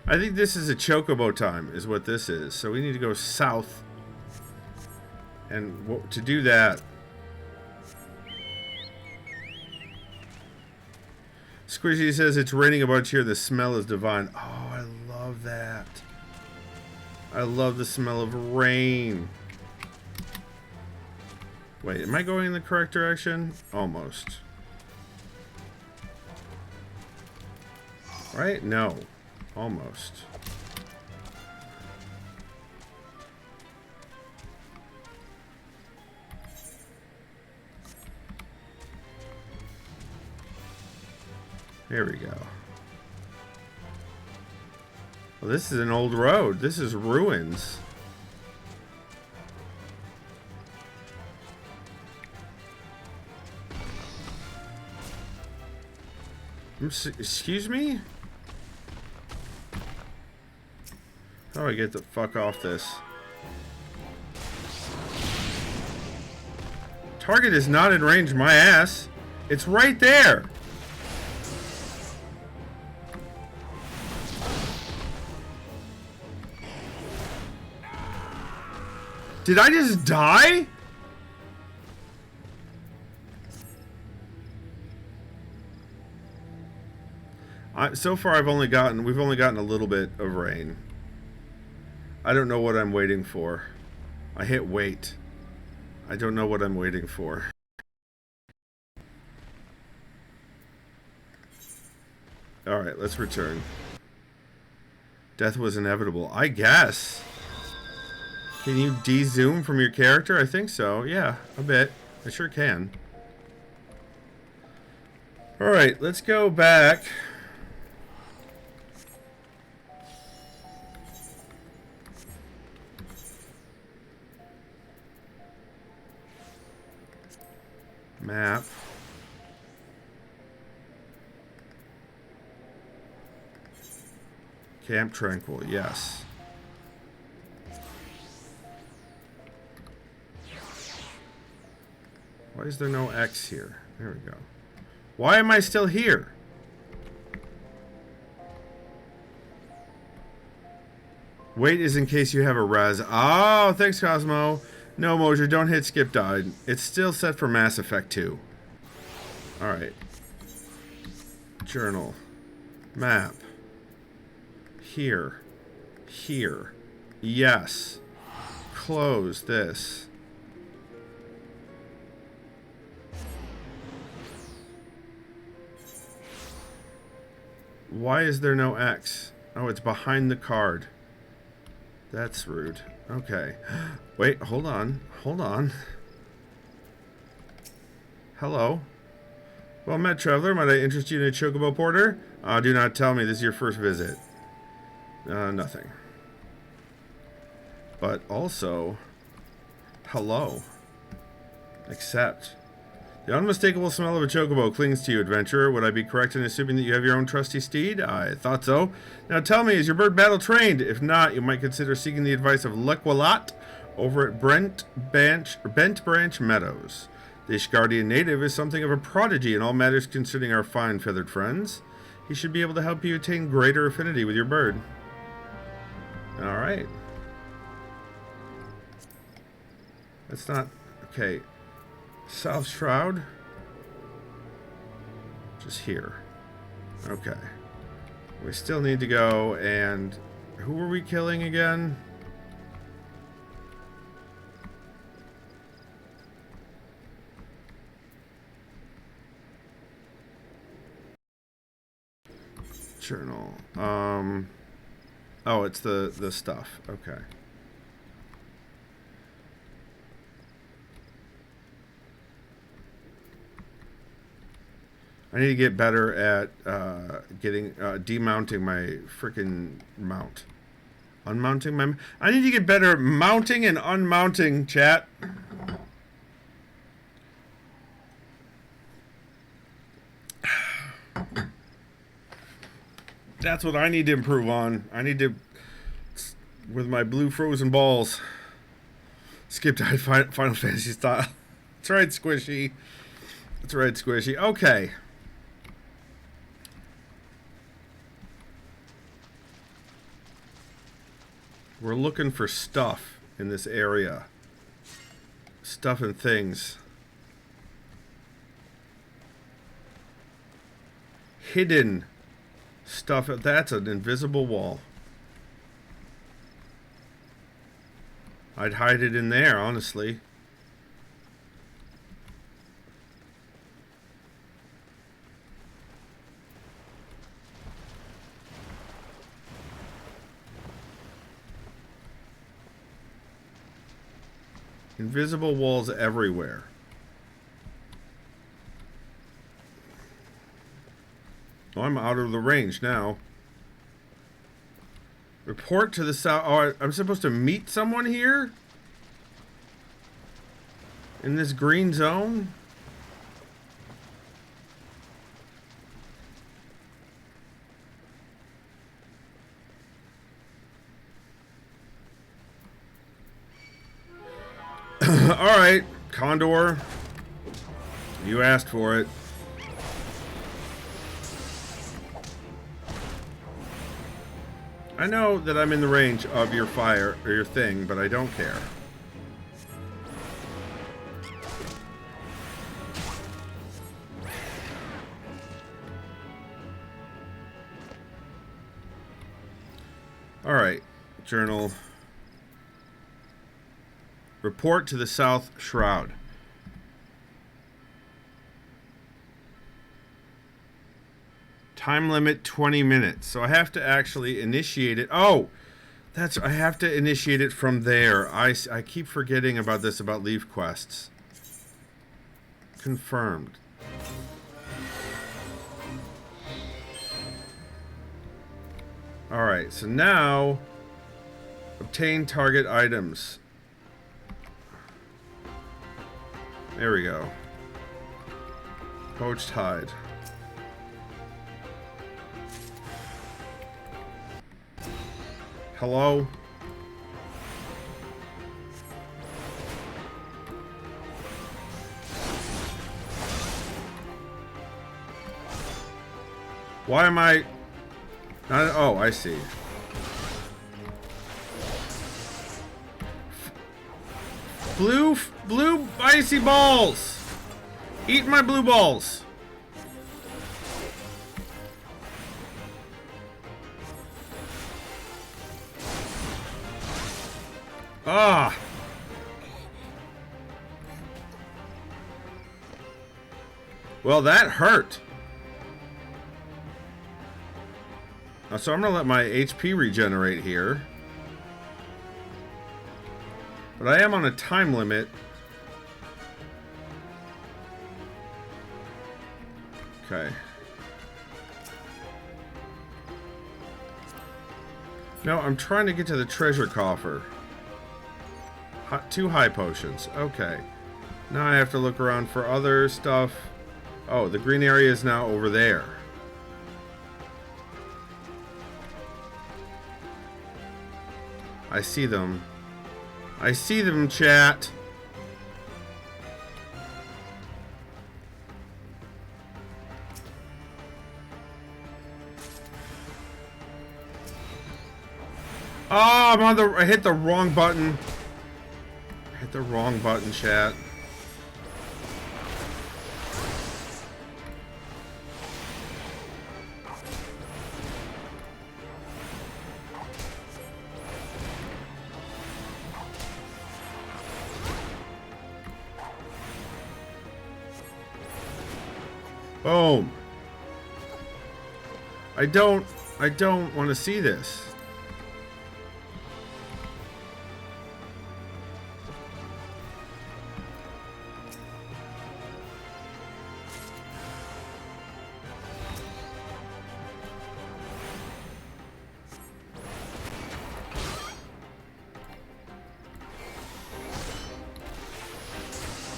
think this is a chocobo time, is what this is. So we need to go south. And to do that... Squishy says it's raining a bunch here. The smell is divine. Oh, I love that. I love the smell of rain. Wait, am I going in the correct direction? Almost. Right? No. Almost. Here we go. Well, this is an old road. This is ruins. Excuse me? How do I get the fuck off this? Target is not in range, my ass. It's right there. Did I just die? So far we've only gotten a little bit of rain. I don't know what I'm waiting for. I hit wait. I don't know what I'm waiting for. Alright, let's return. Death was inevitable. I guess. Can you de-zoom from your character? I think so. Yeah, a bit. I sure can. Alright, let's go back. Map. Camp Tranquil, yes. Why is there no X here? There we go. Why am I still here? Wait is in case you have a res. Oh, thanks, Cosmo. No, Mosier, don't hit skip died. It's still set for Mass Effect 2. Alright. Journal. Map. Here. Here. Yes. Close this. Why is there no X? Oh, it's behind the card. That's rude. Okay. Wait, hold on. Hold on. Hello. Well met, traveler. Might I interest you in a chocobo porter? Do not tell me this is your first visit. Nothing. But also, hello. Accept. The unmistakable smell of a chocobo clings to you, adventurer. Would I be correct in assuming that you have your own trusty steed? I thought so. Now tell me, is your bird battle trained? If not, you might consider seeking the advice of Levequests over at Bent Branch Meadows. The Ishgardian native is something of a prodigy in all matters concerning our fine feathered friends. He should be able to help you attain greater affinity with your bird. All right. That's not... Okay. South Shroud. Just here. Okay. We still need to go and... Who were we killing again? Journal. Oh, it's the stuff. Okay. I need to get better at getting demounting my freaking mount. Unmounting my... I need to get better at mounting and unmounting, chat. That's what I need to improve on. I need to... With my blue frozen balls. Skip to Final Fantasy style. That's right, Squishy. That's right, Squishy. Okay. We're looking for stuff in this area. Stuff and things. Hidden stuff. That's an invisible wall. I'd hide it in there, honestly. Invisible walls everywhere. Oh, I'm out of the range now. Report to the south. Oh, I'm supposed to meet someone here? In this green zone? Alright, Condor. You asked for it. I know that I'm in the range of your fire, or your thing, but I don't care. Alright, journal. Report to the South Shroud. Time limit 20 minutes. So I have to actually initiate it. Oh, I have to initiate it from there. I keep forgetting about this about Levequests. Confirmed. Alright, so now obtain target items. There we go. Poached hide. Hello? Why am I... Not, oh, I see. Blue icy balls! Eat my blue balls! Ah! Well, that hurt. So I'm gonna let my HP regenerate here. But I am on a time limit. Okay. No, I'm trying to get to the treasure coffer. 2 high potions. Okay. Now I have to look around for other stuff. Oh, the green area is now over there. I see them. I see them, chat. Oh, I hit the wrong button. I hit the wrong button, chat. Boom. I don't want to see this.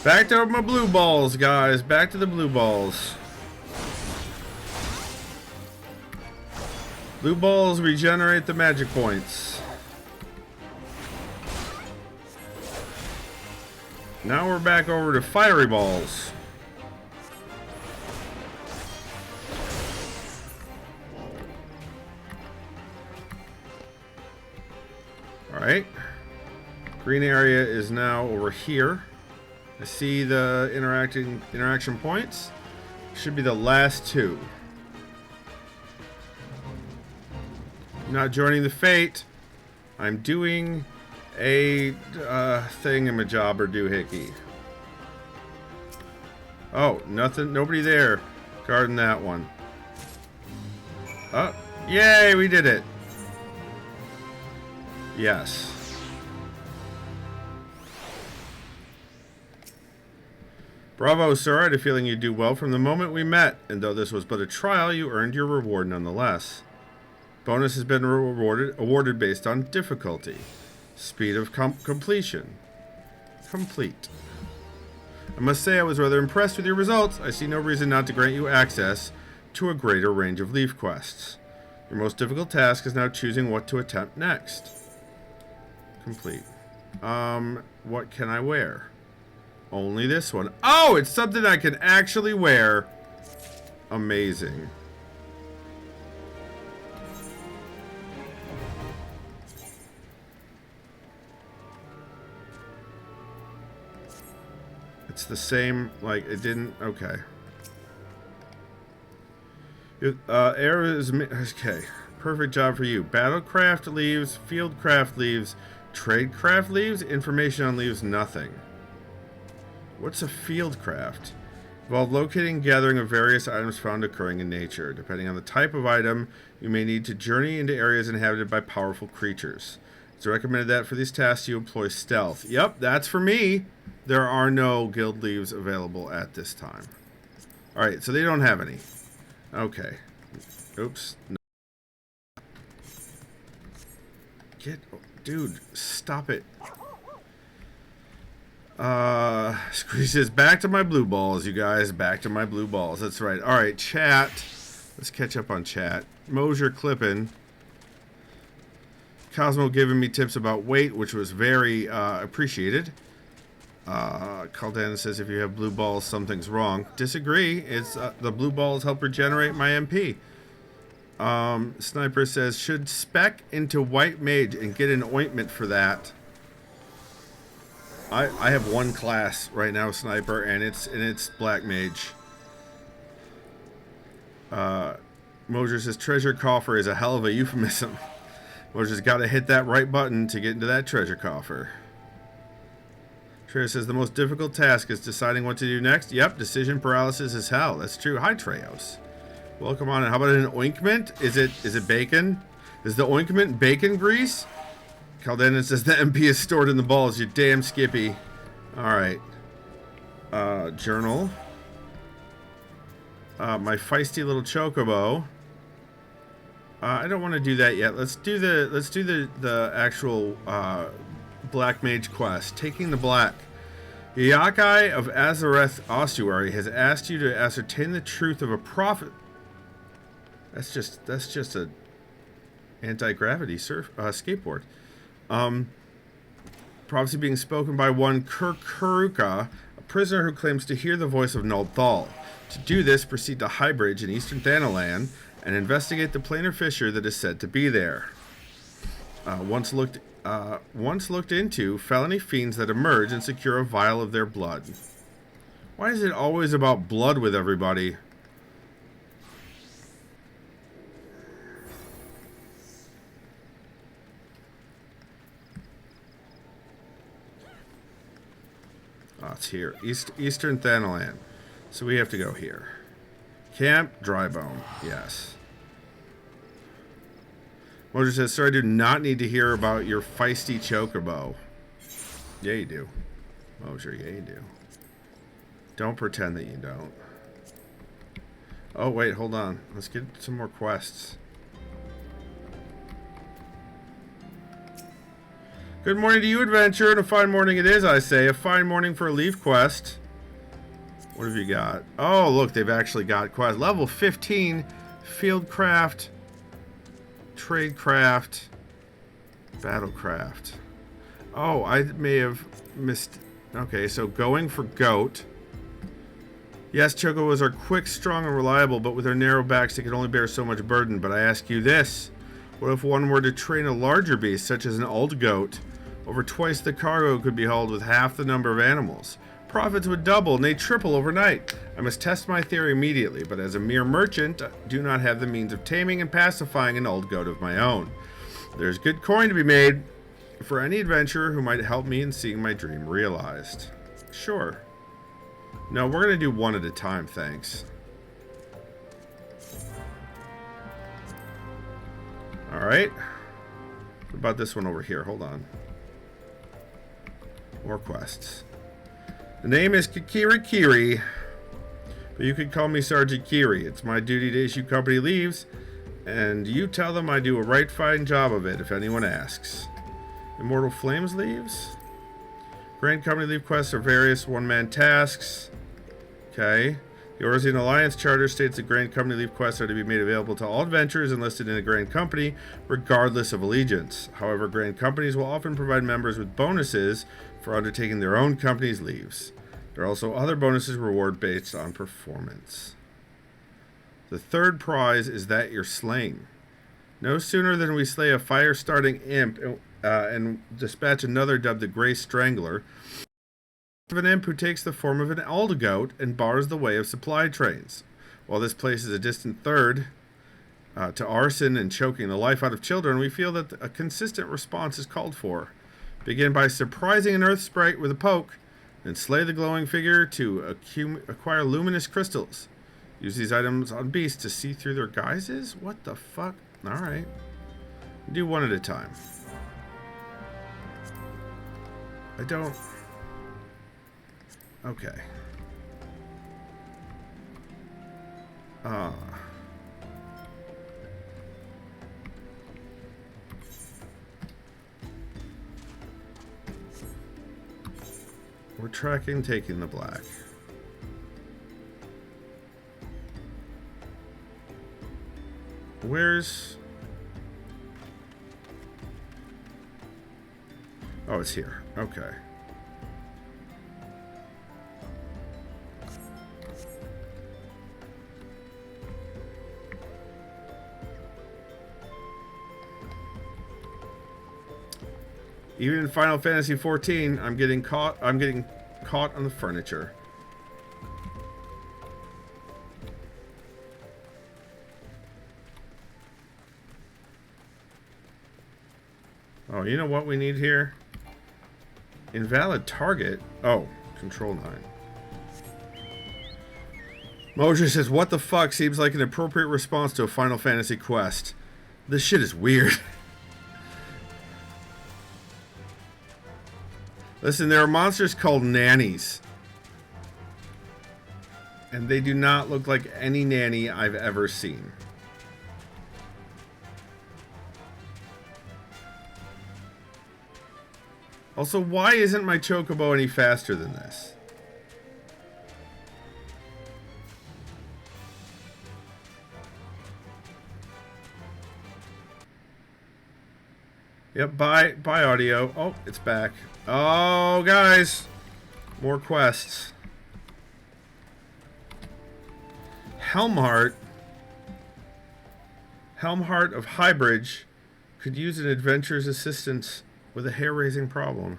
Back to my blue balls, guys. Back to the blue balls. Blue balls regenerate the magic points. Now we're back over to fiery balls. Alright. Green area is now over here. I see the interaction points. Should be the last two. Not joining the fate. I'm doing a thingamajob or doohickey. Oh, nothing. Nobody there. Guarding that one. Oh, yay! We did it. Yes. Bravo, sir. I had a feeling you'd do well from the moment we met, and though this was but a trial, you earned your reward nonetheless. Bonus has been awarded based on difficulty. Speed of completion. Complete. I must say I was rather impressed with your results. I see no reason not to grant you access to a greater range of Levequests. Your most difficult task is now choosing what to attempt next. Complete. What can I wear? Only this one. Oh, it's something I can actually wear. Amazing. It's the same, like, it didn't, okay. Air is, okay. Perfect job for you. Battlecraft leaves, fieldcraft leaves, tradecraft leaves, information on leaves, nothing. What's a fieldcraft? Involve locating and gathering of various items found occurring in nature. Depending on the type of item, you may need to journey into areas inhabited by powerful creatures. It's recommended that for these tasks you employ stealth. Yep, that's for me. There are no guild leaves available at this time. Alright, so they don't have any. Okay. Oops. No. Dude, stop it. Scree says, back to my blue balls, you guys. Back to my blue balls. That's right. Alright, chat. Let's catch up on chat. Mosier clipping. Cosmo giving me tips about weight, which was very appreciated. Caldana says, if you have blue balls, something's wrong. Disagree. It's the blue balls help regenerate my MP. Sniper says, should spec into white mage and get an ointment for that. I have one class right now, Sniper, and it's black mage. Mosier says, treasure coffer is a hell of a euphemism. Mosier's got to hit that right button to get into that treasure coffer. Trejo says, the most difficult task is deciding what to do next. Yep, decision paralysis is hell. That's true. Hi, Treos. Welcome on. And how about an ointment? Is it bacon? Is the ointment bacon grease? Caldena says, the MP is stored in the balls. You damn Skippy. Alright. Journal. My feisty little chocobo. I don't want to do that yet. Let's do the actual Black Mage quest. Taking the Black. Yakai of Azareth Ossuary has asked you to ascertain the truth of a prophet. That's just a anti-gravity skateboard. Prophecy being spoken by one Kurkuruka, a prisoner who claims to hear the voice of Nulthal. To do this, proceed to Highbridge in eastern Thanalan and investigate the planar fissure that is said to be there. Once looked into, felony fiends that emerge and secure a vial of their blood. Why is it always about blood with everybody? Oh, it's here. Eastern Thanalan. So we have to go here. Camp Drybone. Yes. Mojo says, sir, I do not need to hear about your feisty chocobo. Yeah, you do. Mojo, yeah, you do. Don't pretend that you don't. Oh, wait, hold on. Let's get some more quests. Good morning to you, adventure, and a fine morning it is, I say. A fine morning for a Levequest. What have you got? Oh, look, they've actually got quests. Level 15, Fieldcraft, Tradecraft, Battlecraft. Oh, I may have missed... Okay, so going for Goat. Yes, Chocobos are quick, strong, and reliable, but with their narrow backs they can only bear so much burden. But I ask you this. What if one were to train a larger beast, such as an old goat? Over twice the cargo could be hauled with half the number of animals. Profits would double, and they triple overnight. I must test my theory immediately, but as a mere merchant, I do not have the means of taming and pacifying an old goat of my own. There's good coin to be made for any adventurer who might help me in seeing my dream realized. Sure. No, we're going to do one at a time, thanks. Alright. What about this one over here? Hold on. More quests. The name is Kiri, but you can call me Sergeant Kiri. It's my duty to issue company leaves, and you tell them I do a right fine job of it if anyone asks. Immortal Flames leaves? Grand Company leave quests are various one-man tasks. Okay. The Orzian Alliance Charter states that Grand Company leave quests are to be made available to all adventurers enlisted in a Grand Company, regardless of allegiance. However, Grand Companies will often provide members with bonuses for undertaking their own company's leaves. There are also other bonuses reward based on performance. The third prize is that you're slain. No sooner than we slay a fire-starting imp and dispatch another dubbed the Grey Strangler, of an imp who takes the form of an old goat and bars the way of supply trains. While this places a distant third to arson and choking the life out of children, we feel that a consistent response is called for. Begin by surprising an earth sprite with a poke, then slay the glowing figure to acquire luminous crystals. Use these items on beasts to see through their guises? What the fuck? Alright. Do one at a time. I don't... Okay. We're tracking taking the black. Where's... Oh, it's here. Okay. Even in Final Fantasy XIV, I'm getting caught on the furniture. Oh, you know what we need here? Invalid target. Oh, Control 9. Mojo says, what the fuck seems like an appropriate response to a Final Fantasy quest. This shit is weird. Listen, there are monsters called nannies. And they do not look like any nanny I've ever seen. Also, why isn't my chocobo any faster than this? Yep, bye audio. Oh, it's back. Oh, guys. More quests. Helmheart of Highbridge could use an adventurer's assistance with a hair-raising problem.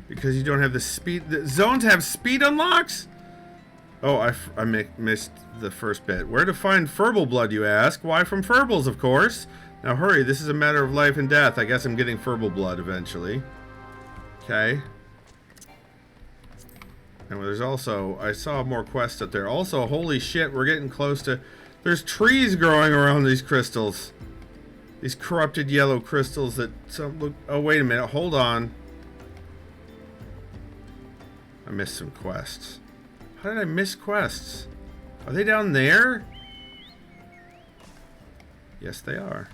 Because you don't have the speed... The zones have speed unlocks? Oh, I missed the first bit. Where to find Furble blood, you ask? Why, from Furbles, of course. Now hurry, this is a matter of life and death. I guess I'm getting Furble blood eventually. Okay. And there's also... I saw more quests up there. Also, holy shit, we're getting close to... There's trees growing around these crystals. These corrupted yellow crystals that some look... Oh, wait a minute. Hold on. I missed some quests. How did I miss quests? Are they down there? Yes, they are.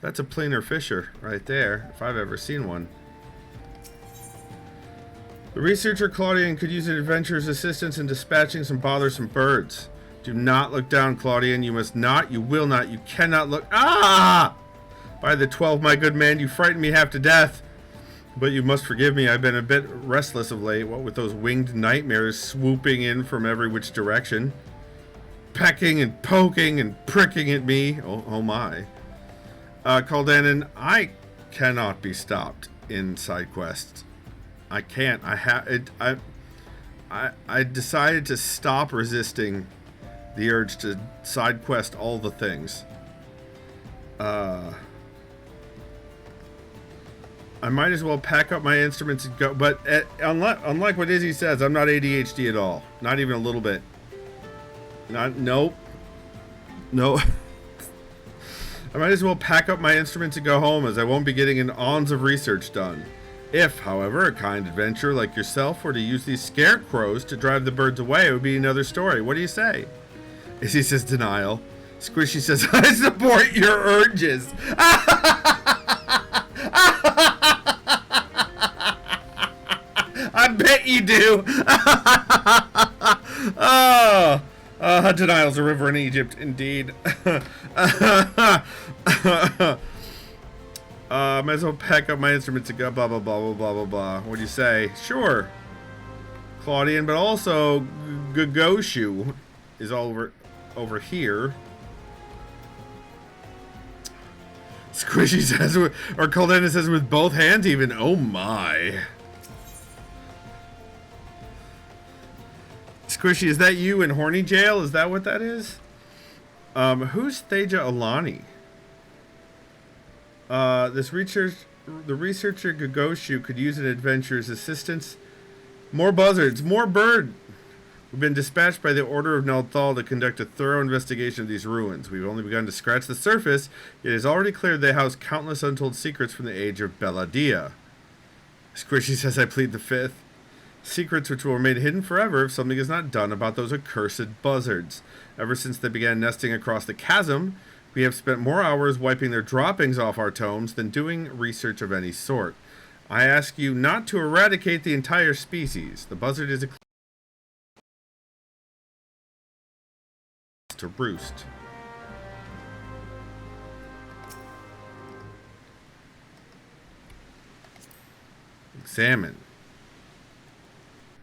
That's a plainer fisher right there, if I've ever seen one. The researcher Claudian could use an adventurer's assistance in dispatching some bothersome birds. Do not look down, Claudian. You must not, you will not, you cannot look. Ah! By the 12, my good man, you frightened me half to death. But you must forgive me, I've been a bit restless of late, what with those winged nightmares swooping in from every which direction. Pecking and poking and pricking at me. Oh my. Caldanon, I cannot be stopped in side quests. I can't. I decided to stop resisting the urge to side quest all the things. I might as well pack up my instruments and go. But unlike what Izzy says, I'm not ADHD at all. Not even a little bit. Nope. No. I might as well pack up my instruments and go home, as I won't be getting an ounce of research done. If, however, a kind adventurer like yourself were to use these scarecrows to drive the birds away, it would be another story. What do you say? Izzy says denial. Squishy says, I support your urges. I bet you do. Denial's a river in Egypt, indeed. Might as well pack up my instruments and go blah blah blah blah blah blah blah. What do you say? Sure, Claudian, but also Gagoshu is all over here. Squishy says, or Caldena says, with both hands even. Oh my. Squishy, is that you in horny jail? Is that what that is? Who's Thaja Alani? The researcher Gagoshu could use an adventurer's assistance. More buzzards, more bird. We've been dispatched by the Order of Nelthal to conduct a thorough investigation of these ruins. We've only begun to scratch the surface, yet it is already clear they house countless untold secrets from the age of Belladia. Squishy says, I plead the fifth. Secrets which will remain hidden forever if something is not done about those accursed buzzards. Ever since they began nesting across the chasm, we have spent more hours wiping their droppings off our tomes than doing research of any sort. I ask you not to eradicate the entire species. The buzzard is a to roost. Examine.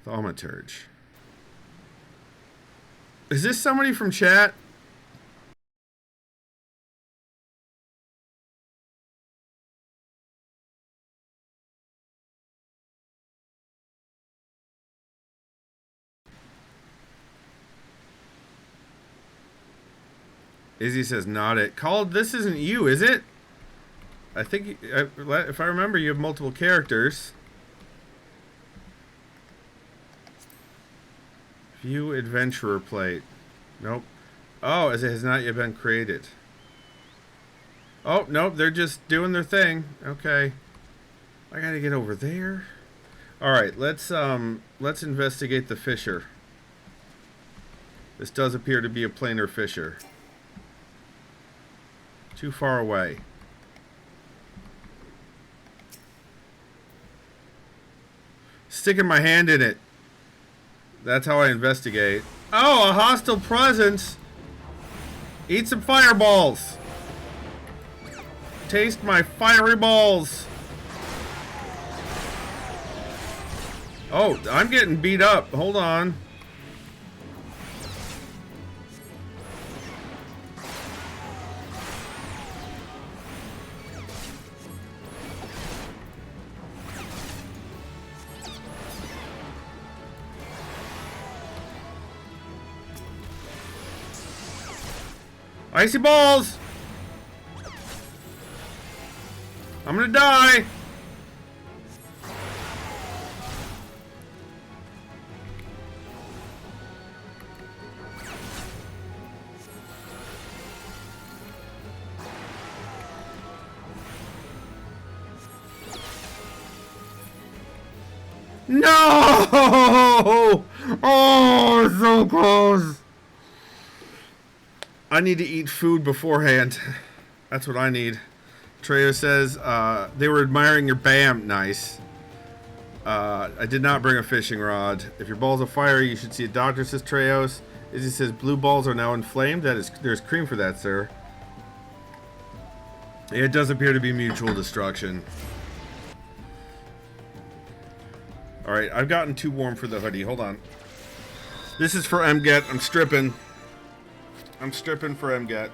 Thaumaturge. Is this somebody from chat? Izzy says, not it. Called, this isn't you, is it? I think, if I remember, you have multiple characters. View adventurer plate. Nope. Oh, as it has not yet been created. Oh, nope, they're just doing their thing. Okay. I gotta get over there. Alright, let's investigate the fisher. This does appear to be a plainer fisher. Too far away. Sticking my hand in it. That's how I investigate. Oh, a hostile presence. Eat some fireballs. Taste my fiery balls. Oh, I'm getting beat up. Hold on. Icy balls! I'm gonna die! No! Oh, so close. I need to eat food beforehand. That's what I need. Treyo says, they were admiring your BAM. Nice. I did not bring a fishing rod. If your ball's afire, you should see a doctor, says Treos. Izzy says, blue balls are now inflamed. There's cream for that, sir. It does appear to be mutual destruction. Alright, I've gotten too warm for the hoodie. Hold on. This is for MGET. I'm stripping. I'm stripping for MGET.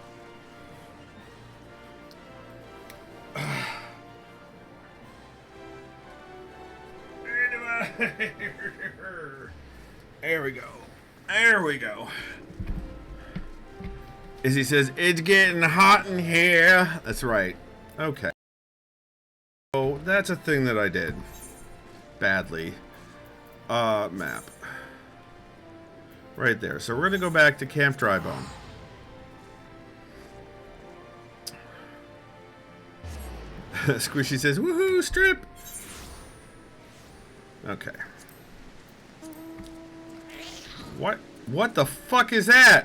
There we go. There we go. Izzy says, it's getting hot in here. That's right. Okay. Oh, that's a thing that I did. Badly. Map. Right there. So we're going to go back to Camp Drybone. Squishy says, woohoo, strip! Okay. What the fuck is that?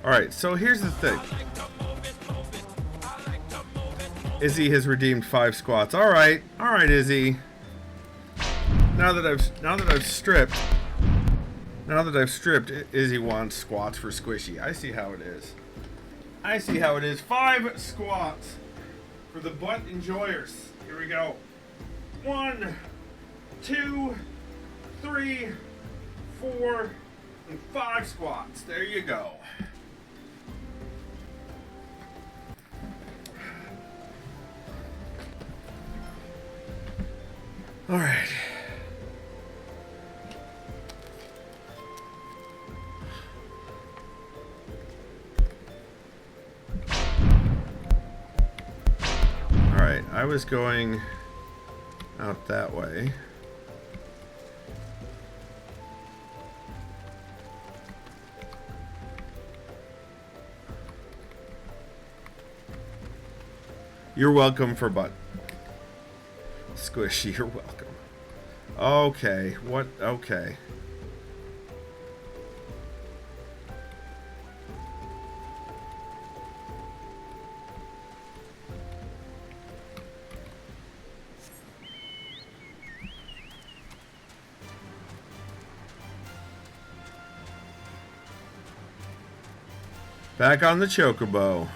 Alright, so here's the thing. Izzy has redeemed 5 squats. Alright, Izzy. Now that I've stripped, Izzy wants squats for Squishy. I see how it is. 5 squats for the butt enjoyers. Here we go. 1, 2, 3, 4, and 5 squats. There you go. All right. All right, I was going out that way. You're welcome for butt. Squishy, you're welcome. Okay, what? Okay. Back on the chocobo.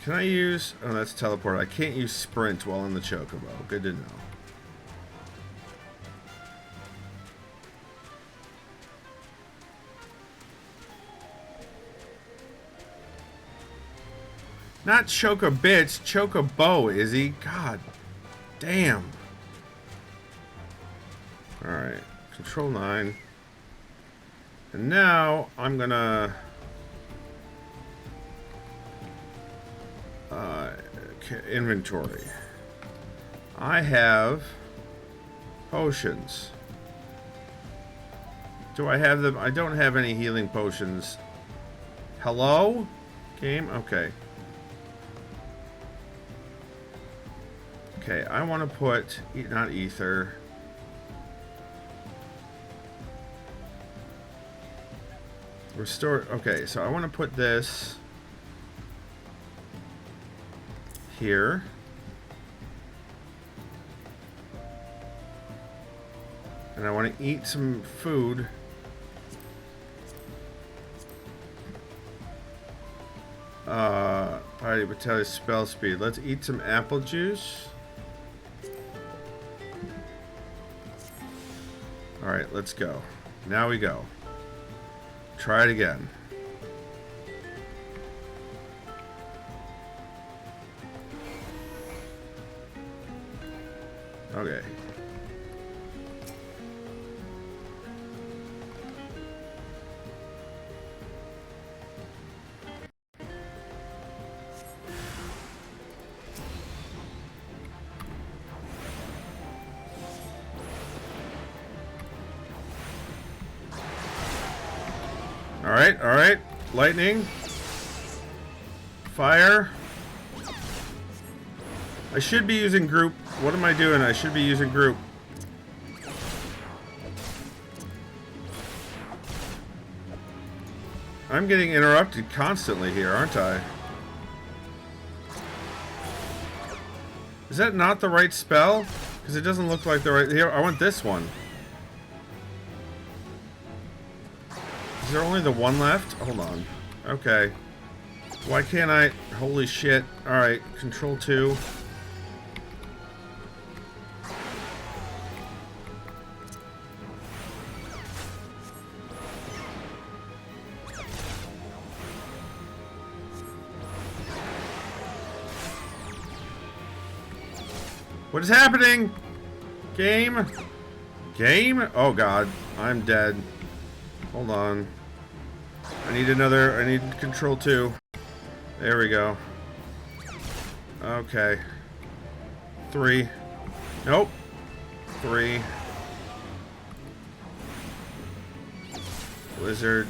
Can I use... Oh, that's teleport. I can't use sprint while in the chocobo. Good to know. Not choco-bits, chocobo, Izzy. God damn. Alright. Control 9. And now I'm gonna... inventory. I have potions. Do I have them? I don't have any healing potions. Hello? Game? Okay. Okay, I want to put... Not ether. Restore... Okay, so I want to put this... here. And I want to eat some food. Party Battalion spell speed. Let's eat some apple juice. Alright, let's go. Now we go. Try it again. Okay. Alright, alright. Lightning. Fire. I should be using group. What am I doing? I should be using group. I'm getting interrupted constantly here, aren't I? Is that not the right spell? Because it doesn't look like the right... Here, I want this one. Is there only the one left? Hold on. Okay. Why can't I... Holy shit. Alright, control 2. What is happening? Game? Game? Oh god, I'm dead. Hold on. I need another, I need control 2. There we go. Okay. 3. Nope. 3. Blizzard.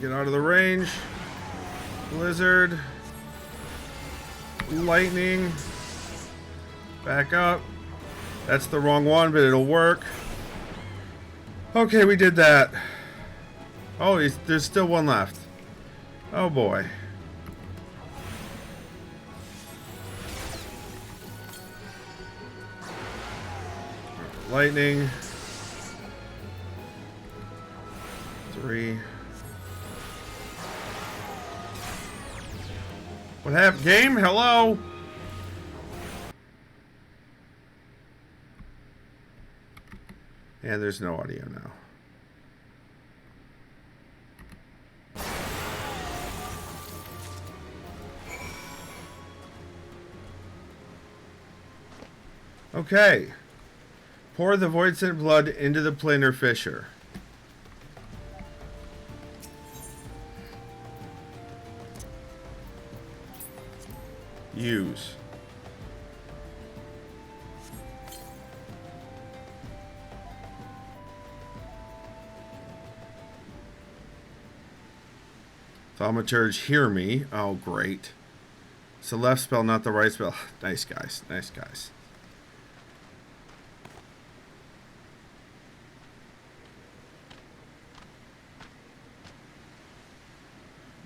Get out of the range. Blizzard. Lightning. Back up. That's the wrong one, but it'll work. Okay, we did that. Oh, there's still one left. Oh boy. Lightning. 3. What happened? Game? Hello? And there's no audio now. Okay. Pour the void sent blood into the planar fissure. Use. Thaumaturge, hear me. Oh, great. It's the left spell, not the right spell. Nice guys. Nice guys.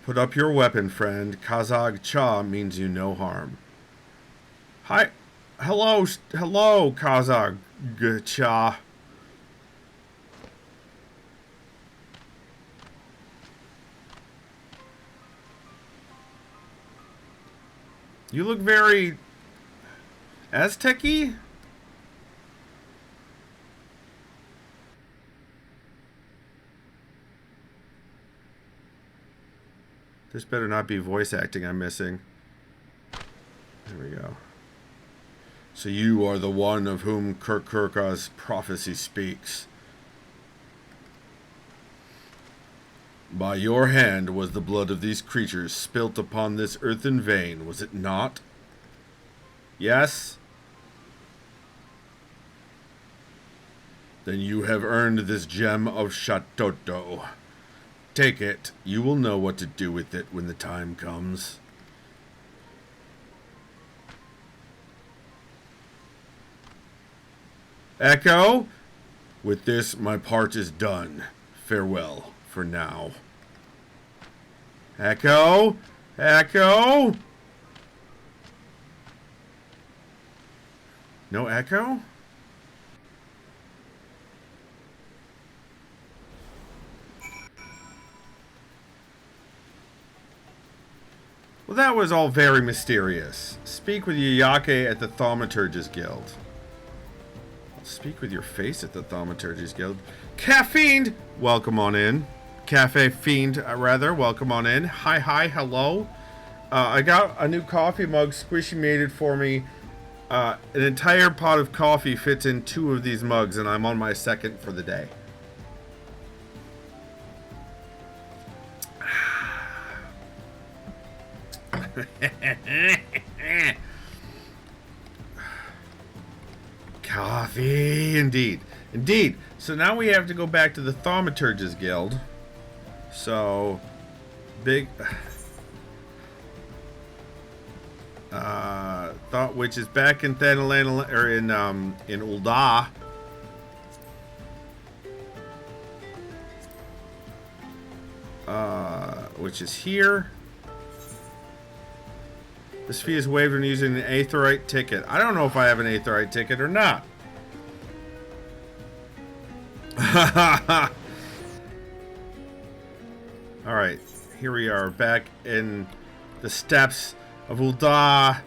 Put up your weapon, friend. Kazag Cha means you no harm. Hi. Hello. Hello, Kazag Cha. You look very Aztec-y? This better not be voice acting I'm missing. There we go. So you are the one of whom Kirkurka's prophecy speaks. By your hand was the blood of these creatures spilt upon this earthen vein, was it not? Yes? Then you have earned this gem of Shatoto. Take it. You will know what to do with it when the time comes. Echo? With this, my part is done. Farewell for now. Echo? Echo? No echo? Well, that was all very mysterious. Speak with Yayake at the Thaumaturge's Guild. Speak with your face at the Thaumaturge's Guild. Caffeine! Welcome on in. Cafe Fiend, rather. Welcome on in. Hi, hi, hello. I got a new coffee mug. Squishy made it for me. An entire pot of coffee fits in 2 of these mugs, and I'm on my second for the day. Coffee, indeed. Indeed. So now we have to go back to the Thaumaturge's Guild. So, big... Thought, which is back in Thanalana, or in Ul'dah. Which is here. This fee is waived when using an Aetheryte ticket. I don't know if I have an Aetheryte ticket or not. Alright, here we are back in the steppes of Ul'dah.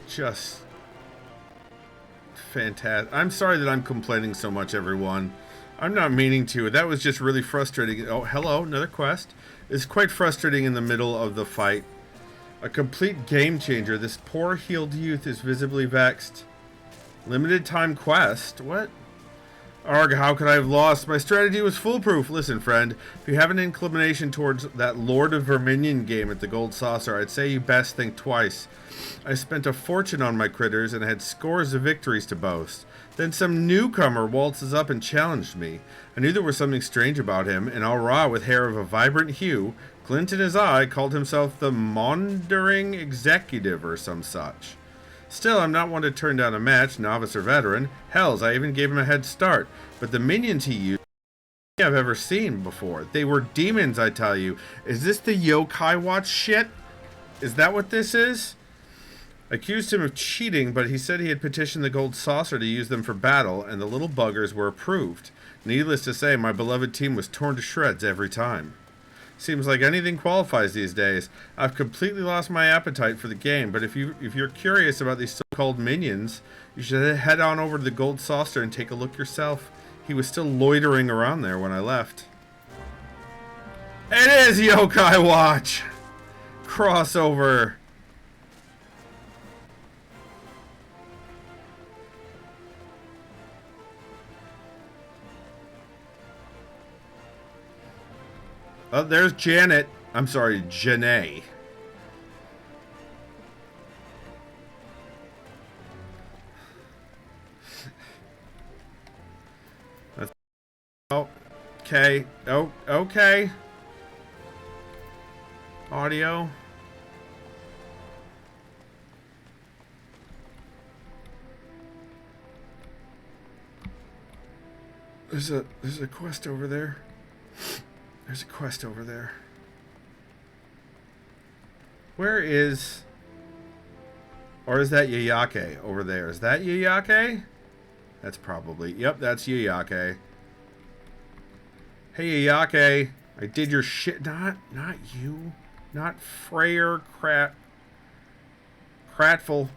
Just fantastic. I'm sorry that I'm complaining so much, everyone. I'm not meaning to. That was just really frustrating. Oh, hello, another quest. It's quite frustrating in the middle of the fight. A complete game changer. This poor healed youth is visibly vexed. Limited time quest? What? Arg, how could I have lost? My strategy was foolproof. Listen, friend, if you have an inclination towards that Lord of Verminion game at the Gold Saucer, I'd say you best think twice. I spent a fortune on my critters and had scores of victories to boast. Then some newcomer waltzes up and challenged me. I knew there was something strange about him, and Al-Ra, with hair of a vibrant hue, glint in his eye, called himself the Maundering Executive or some such. Still, I'm not one to turn down a match, novice or veteran. Hells, I even gave him a head start. But the minions he used, I've ever seen before. They were demons, I tell you. Is this the Yokai Watch shit? Is that what this is? I accused him of cheating, but he said he had petitioned the Gold Saucer to use them for battle, and the little buggers were approved. Needless to say, my beloved team was torn to shreds every time. Seems like anything qualifies these days. I've completely lost my appetite for the game, but if you're curious about these so-called minions, you should head on over to the Gold Saucer and take a look yourself. He was still loitering around there when I left. It is Yokai Watch! Crossover! Oh, there's Janet. I'm sorry, Janae. That's, oh, okay. Oh, okay. Audio. There's a quest over there. There's a quest over there. Where is... Or is that Yayake over there? Is that Yayake? That's probably... Yep, that's Yayake. Hey, Yayake. I did your shit... Not you. Not Freyr Cratful.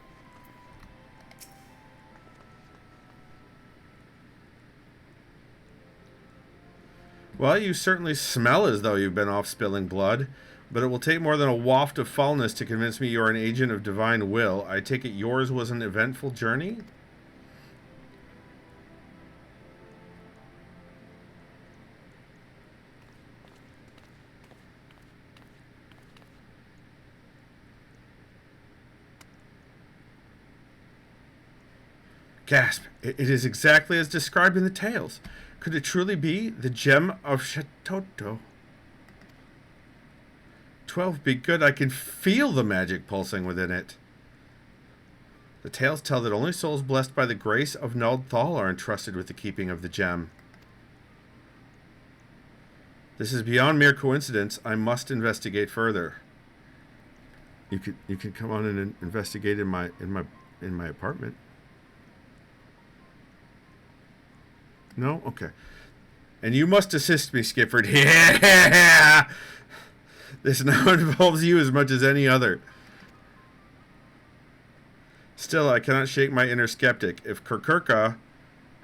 Well, you certainly smell as though you've been off spilling blood, but it will take more than a waft of foulness to convince me you are an agent of divine will. I take it yours was an eventful journey? Gasp. It is exactly as described in the tales. Could it truly be the gem of Shatoto? 12 be good. I can feel the magic pulsing within it. The tales tell that only souls blessed by the grace of Nald Thal are entrusted with the keeping of the gem. This is beyond mere coincidence. I must investigate further. You can come on and investigate in my apartment. No? Okay. And you must assist me, Skippford. Yeah! This now involves you as much as any other. Still, I cannot shake my inner skeptic. If Kirkurka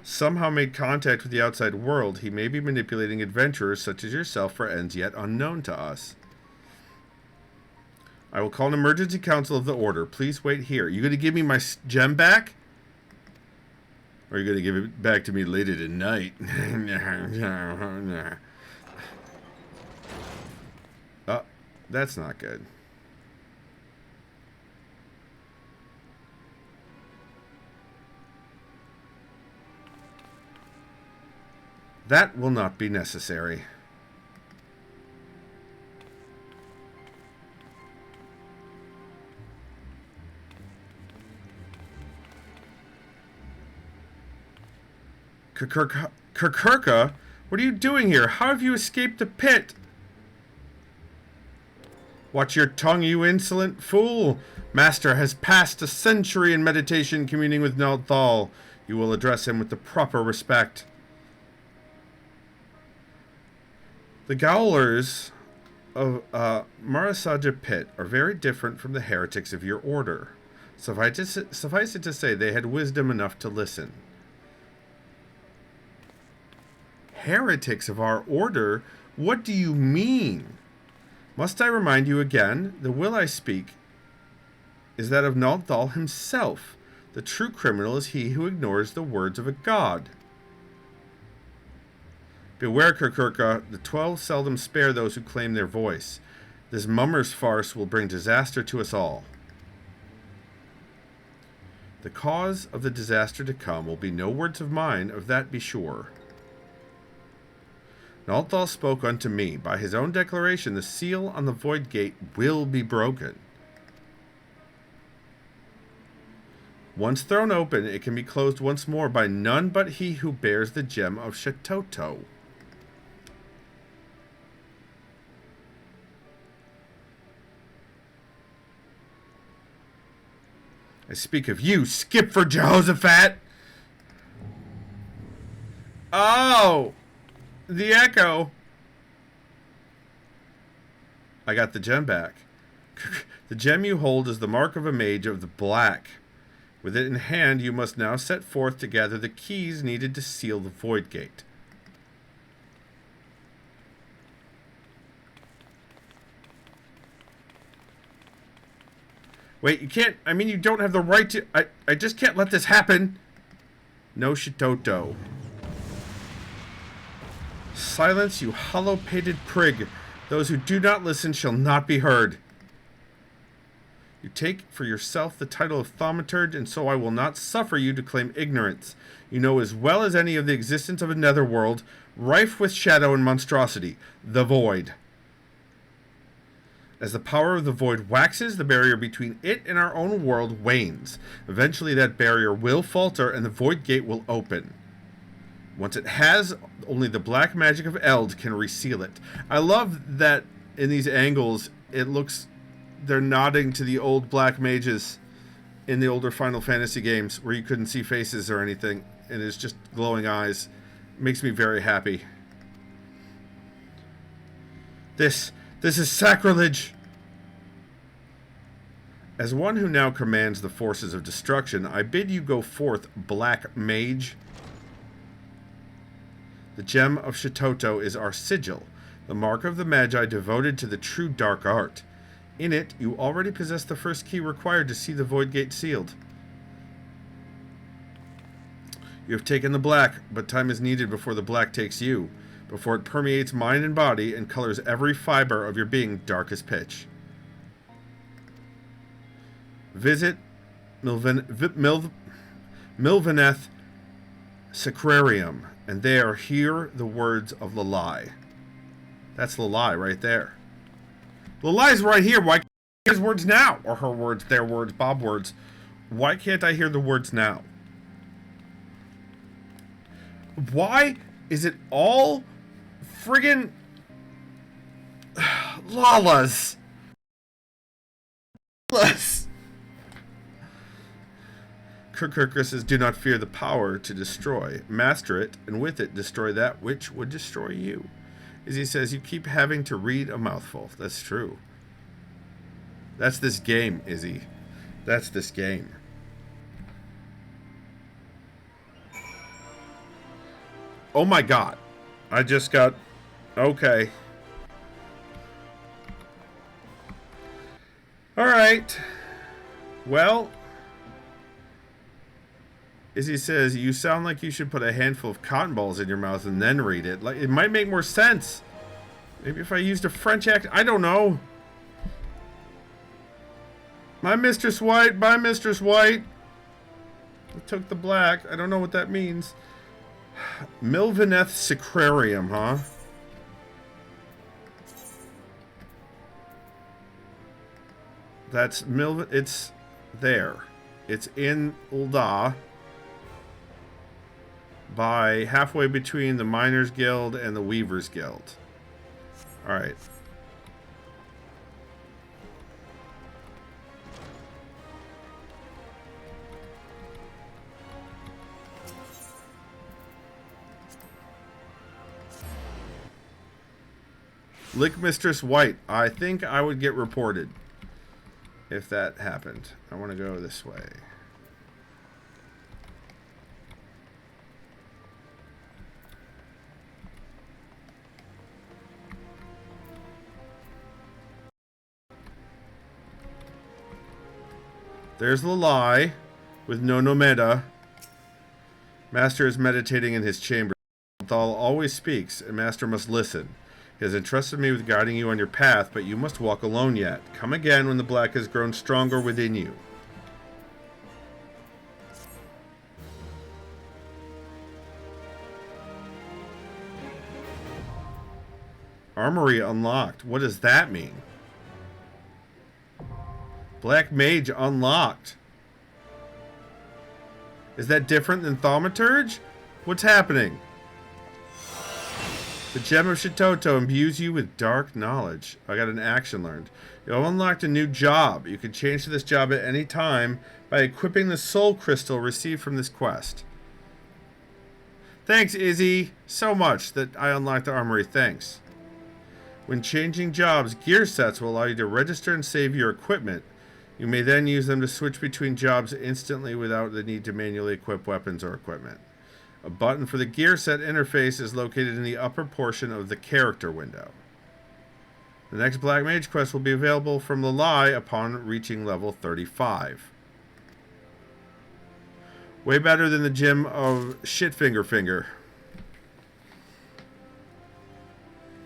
somehow made contact with the outside world, he may be manipulating adventurers such as yourself for ends yet unknown to us. I will call an emergency council of the order. Please wait here. You going to give me my gem back? Or are you going to give it back to me later tonight? Oh, that's not good. That will not be necessary. Kirkurka, what are you doing here? How have you escaped the pit? Watch your tongue, you insolent fool. Master has passed a century in meditation communing with Naldthal. You will address him with the proper respect. The Gowlers of Marasaja Pit are very different from the heretics of your order. Suffice it to say, they had wisdom enough to listen. Heretics of our order? What do you mean? Must I remind you again, the will I speak is that of Naldthal himself. The true criminal is he who ignores the words of a god. Beware, Kirkurka, the 12 seldom spare those who claim their voice. This mummer's farce will bring disaster to us all. The cause of the disaster to come will be no words of mine, of that be sure. Naldthal spoke unto me. By his own declaration, the seal on the void gate will be broken. Once thrown open, it can be closed once more by none but he who bears the gem of Shatoto. I speak of you, Skipford Jehoshaphat! Oh! The echo! I got the gem back. The gem you hold is the mark of a mage of the black. With it in hand, you must now set forth to gather the keys needed to seal the void gate. Wait, you can't... I mean, you don't have the right to... I just can't let this happen. No Shitoto. Silence, you hollow-pated prig. Those who do not listen shall not be heard. You take for yourself the title of thaumaturge, and so I will not suffer you to claim ignorance. You know as well as any of the existence of a netherworld, rife with shadow and monstrosity, the void. As the power of the void waxes, the barrier between it and our own world wanes. Eventually that barrier will falter and the void gate will open. Once it has, only the black magic of Eld can reseal it. I love that in these angles, it looks... They're nodding to the old black mages in the older Final Fantasy games where you couldn't see faces or anything, and it's just glowing eyes. It makes me very happy. This is sacrilege! As one who now commands the forces of destruction, I bid you go forth, black mage. The gem of Shitoto is our sigil, the mark of the Magi devoted to the true dark art. In it, you already possess the first key required to see the void gate sealed. You have taken the black, but time is needed before the black takes you, before it permeates mind and body and colors every fiber of your being dark as pitch. Visit Milvaneth Sacrarium, and there hear the words of Lalai. That's Lalai right there. Lalai's right here. Why can't I hear his words now? Or her words, their words, Bob words. Why can't I hear the words now? Why is it all friggin' Lalas? Lalas. Kirkurka says, do not fear the power to destroy. Master it, and with it destroy that which would destroy you. As he says, you keep having to read a mouthful. That's true. That's this game, Izzy. That's this game. Oh my god. I just got... Okay. Alright. Well, Izzy says, you sound like you should put a handful of cotton balls in your mouth and then read it. Like, it might make more sense. Maybe if I used a French accent. I don't know. My Mistress White. Bye, Mistress White. I took the black. I don't know what that means. Milvaneth Sacrarium, huh? That's it's there. It's in Ul'dah. By halfway between the Miners Guild and the Weavers Guild. Alright. Lick Mistress White. I think I would get reported if that happened. I want to go this way. There's Lalai with no Nomeda. Master is meditating in his chamber. Thal always speaks, and Master must listen. He has entrusted me with guiding you on your path, but you must walk alone yet. Come again when the black has grown stronger within you. Armory unlocked. What does that mean? Black Mage unlocked. Is that different than Thaumaturge? What's happening? The Gem of Shitoto imbues you with dark knowledge. I got an action learned. You have unlocked a new job. You can change to this job at any time by equipping the soul crystal received from this quest. Thanks, Izzy. So much that I unlocked the armory. Thanks. When changing jobs, gear sets will allow you to register and save your equipment. You may then use them to switch between jobs instantly without the need to manually equip weapons or equipment. A button for the gear set interface is located in the upper portion of the character window. The next Black Mage quest will be available from Lalai upon reaching level 35. Way better than the Gem of Shitfinger.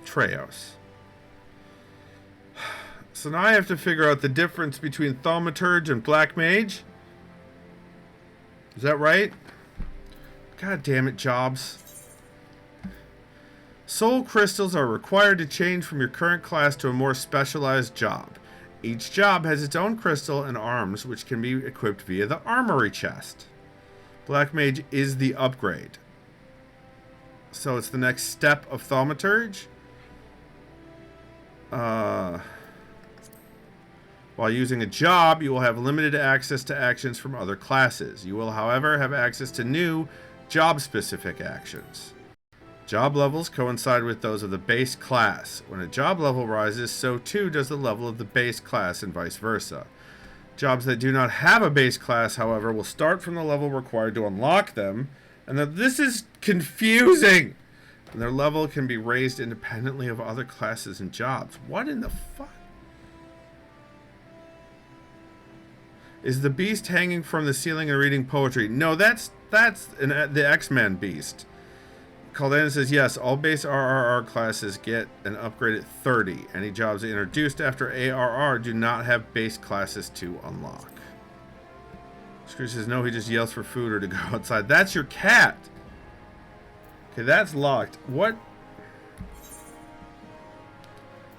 Treos. So now I have to figure out the difference between Thaumaturge and Black Mage. Is that right? God damn it, jobs. Soul crystals are required to change from your current class to a more specialized job. Each job has its own crystal and arms, which can be equipped via the armory chest. Black Mage is the upgrade. So it's the next step of Thaumaturge. While using a job, you will have limited access to actions from other classes. You will, however, have access to new job-specific actions. Job levels coincide with those of the base class. When a job level rises, so too does the level of the base class and vice versa. Jobs that do not have a base class, however, will start from the level required to unlock them, and that this is confusing! And their level can be raised independently of other classes and jobs. What in the fuck? Is the beast hanging from the ceiling and reading poetry? No, that's the X-Men beast. Caldana says, yes, all base RRR classes get an upgrade at 30. Any jobs introduced after ARR do not have base classes to unlock. Scrooge says, no, he just yells for food or to go outside. That's your cat. Okay, that's locked. What?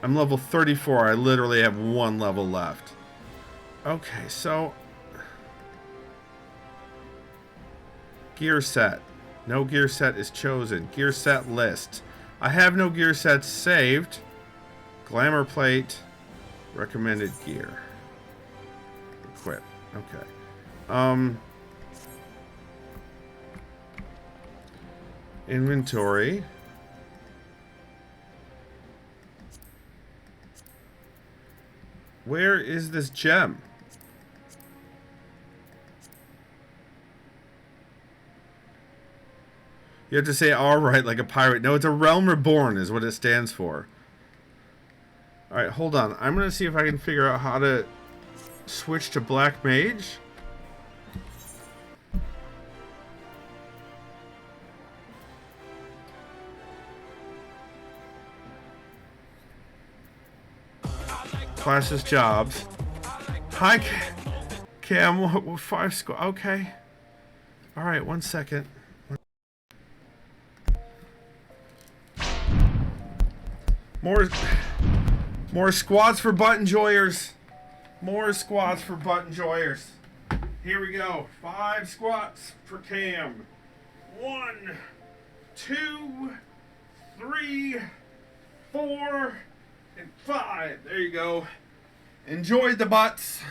I'm level 34. I literally have one level left. Okay, so gear set. No gear set is chosen. Gear set list. I have no gear sets saved. Glamour plate. Recommended gear. Equip. Okay. Inventory. Where is this gem? You have to say alright like a pirate. No, it's a Realm Reborn is what it stands for. Alright, hold on. I'm going to see if I can figure out how to switch to Black Mage. Classes, jobs. Hi, Cam. What 5 squad? Okay. All right. 1 second. More squads for button joyers. More squads for button joyers. Here we go. 5 squats for Cam. 1, 2, 3, 4, and 5. There you go. Enjoy the butts.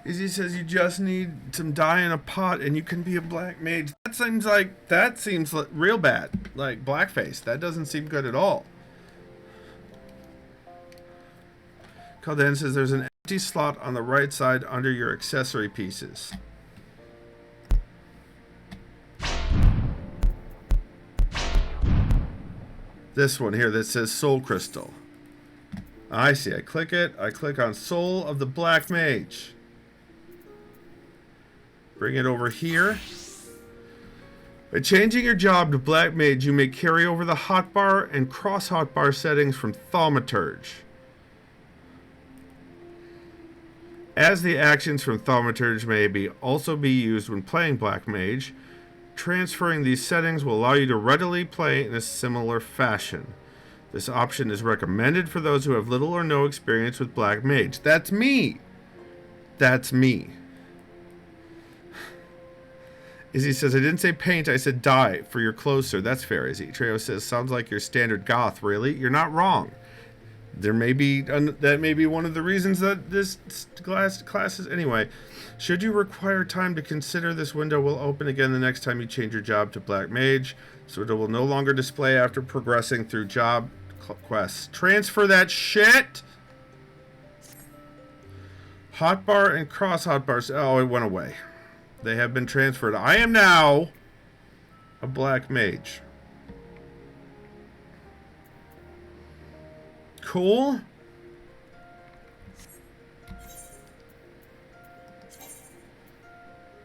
Izzy says you just need some dye in a pot and you can be a black mage. That seems real bad. Like blackface. That doesn't seem good at all. Caldan says there's an empty slot on the right side under your accessory pieces. This one here that says Soul Crystal. I see. I click it. I click on Soul of the Black Mage. Bring it over here. By changing your job to Black Mage, you may carry over the hotbar and cross hotbar settings from Thaumaturge. As the actions from Thaumaturge may also be used when playing Black Mage, transferring these settings will allow you to readily play in a similar fashion. This option is recommended for those who have little or no experience with Black Mage. That's me! That's me. Izzy says, I didn't say paint, I said dye for your clothes, sir. That's fair, Izzy. Treo says, sounds like your standard goth, really? You're not wrong. There may be, that may be one of the reasons that this class is, anyway. Should you require time to consider, this window will open again the next time you change your job to Black Mage, so it will no longer display after progressing through job quests. Transfer that shit! Hotbar and cross hotbars, oh, it went away. They have been transferred. I am now a Black Mage. Cool.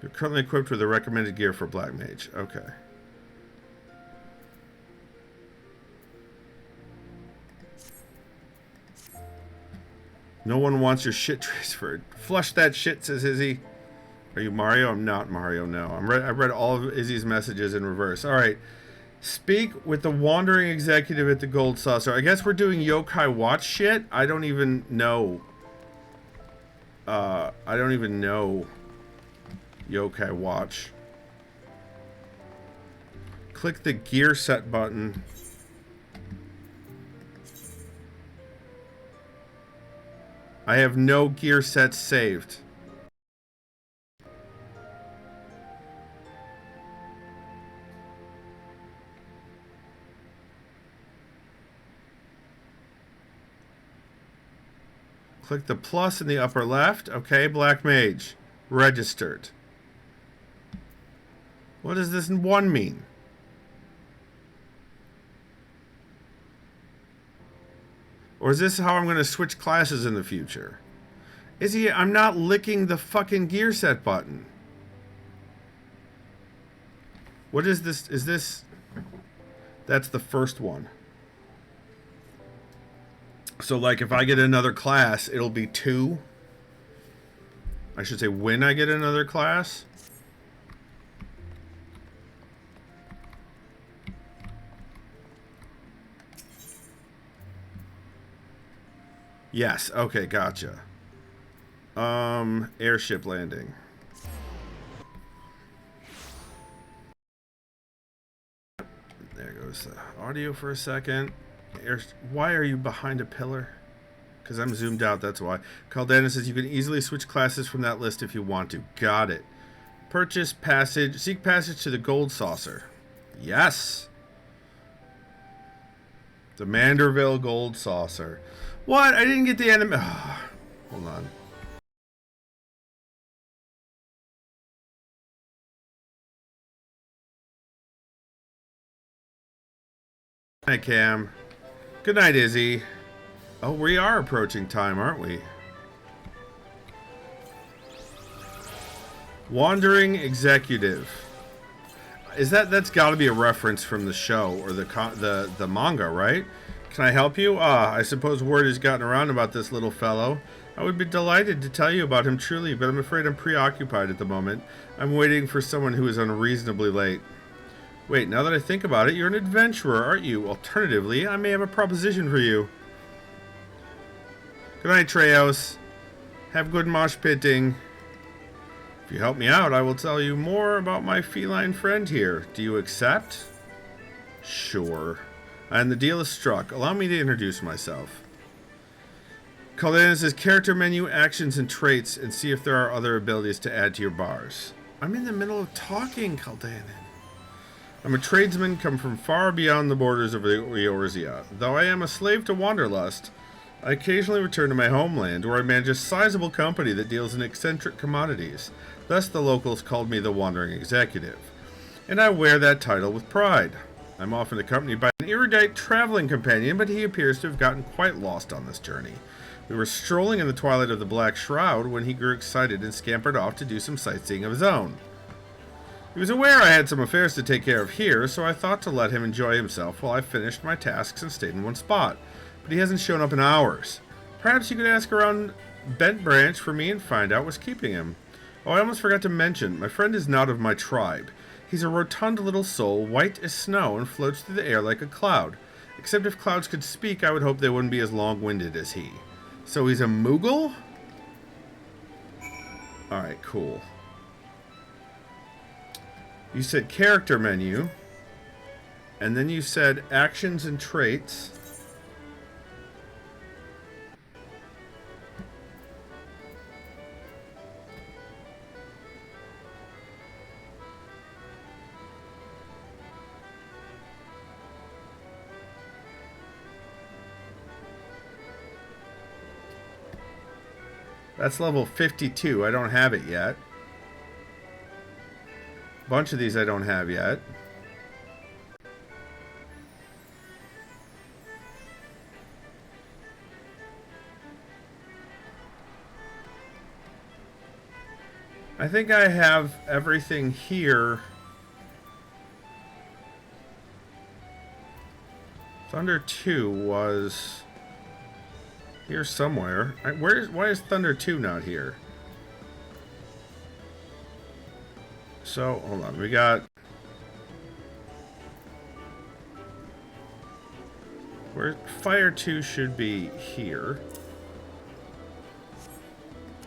You're currently equipped with the recommended gear for Black Mage. Okay. No one wants your shit transferred. Flush that shit, says Izzy. Are you Mario? I'm not Mario, no. I read all of Izzy's messages in reverse. Alright. Speak with the wandering executive at the Gold Saucer. I guess we're doing Yokai Watch shit? I don't even know. I don't even know Yokai Watch. Click the gear set button. I have no gear sets saved. Click the plus in the upper left. Okay, Black Mage. Registered. What does this 1 mean? Or is this how I'm going to switch classes in the future? I'm not licking the fucking gear set button. What is this? Is this... That's the first one. So, like, if I get another class, it'll be 2. I should say when I get another class. Yes, okay, gotcha. Airship landing. There goes the audio for a second. Why are you behind a pillar? Because I'm zoomed out, that's why. Caldana says you can easily switch classes from that list if you want to. Got it. Purchase passage. Seek passage to the Gold Saucer. Yes. The Manderville Gold Saucer. What? I didn't get the anime. Oh, hold on. Hi, Cam. Good night, Izzy. Oh, we are approaching time, aren't we? Wandering executive. Is that's got to be a reference from the show or the manga, right? Can I help you? I suppose word has gotten around about this little fellow. I would be delighted to tell you about him truly, but I'm afraid I'm preoccupied at the moment. I'm waiting for someone who is unreasonably late. Wait, now that I think about it, you're an adventurer, aren't you? Alternatively, I may have a proposition for you. Good night, Treos. Have good mosh pitting. If you help me out, I will tell you more about my feline friend here. Do you accept? Sure. And the deal is struck. Allow me to introduce myself. Caldanis says character menu, actions, and traits, and see if there are other abilities to add to your bars. I'm in the middle of talking, Caldanis. I'm a tradesman come from far beyond the borders of Eorzea. Though I am a slave to Wanderlust, I occasionally return to my homeland, where I manage a sizable company that deals in eccentric commodities. Thus the locals called me the Wandering Executive. And I wear that title with pride. I'm often accompanied by an erudite traveling companion, but he appears to have gotten quite lost on this journey. We were strolling in the twilight of the Black Shroud when he grew excited and scampered off to do some sightseeing of his own. He was aware I had some affairs to take care of here, so I thought to let him enjoy himself while I finished my tasks and stayed in one spot. But he hasn't shown up in hours. Perhaps you could ask around Bent Branch for me and find out what's keeping him. Oh, I almost forgot to mention, my friend is not of my tribe. He's a rotund little soul, white as snow, and floats through the air like a cloud. Except if clouds could speak, I would hope they wouldn't be as long-winded as he. So he's a Moogle? Alright, cool. You said character menu, and then you said actions and traits. That's level 52. I don't have it yet. A bunch of these I don't have yet. I think I have everything here. Thunder 2 was here somewhere. Why is Thunder 2 not here? So, hold on. We got... Fire 2 should be here.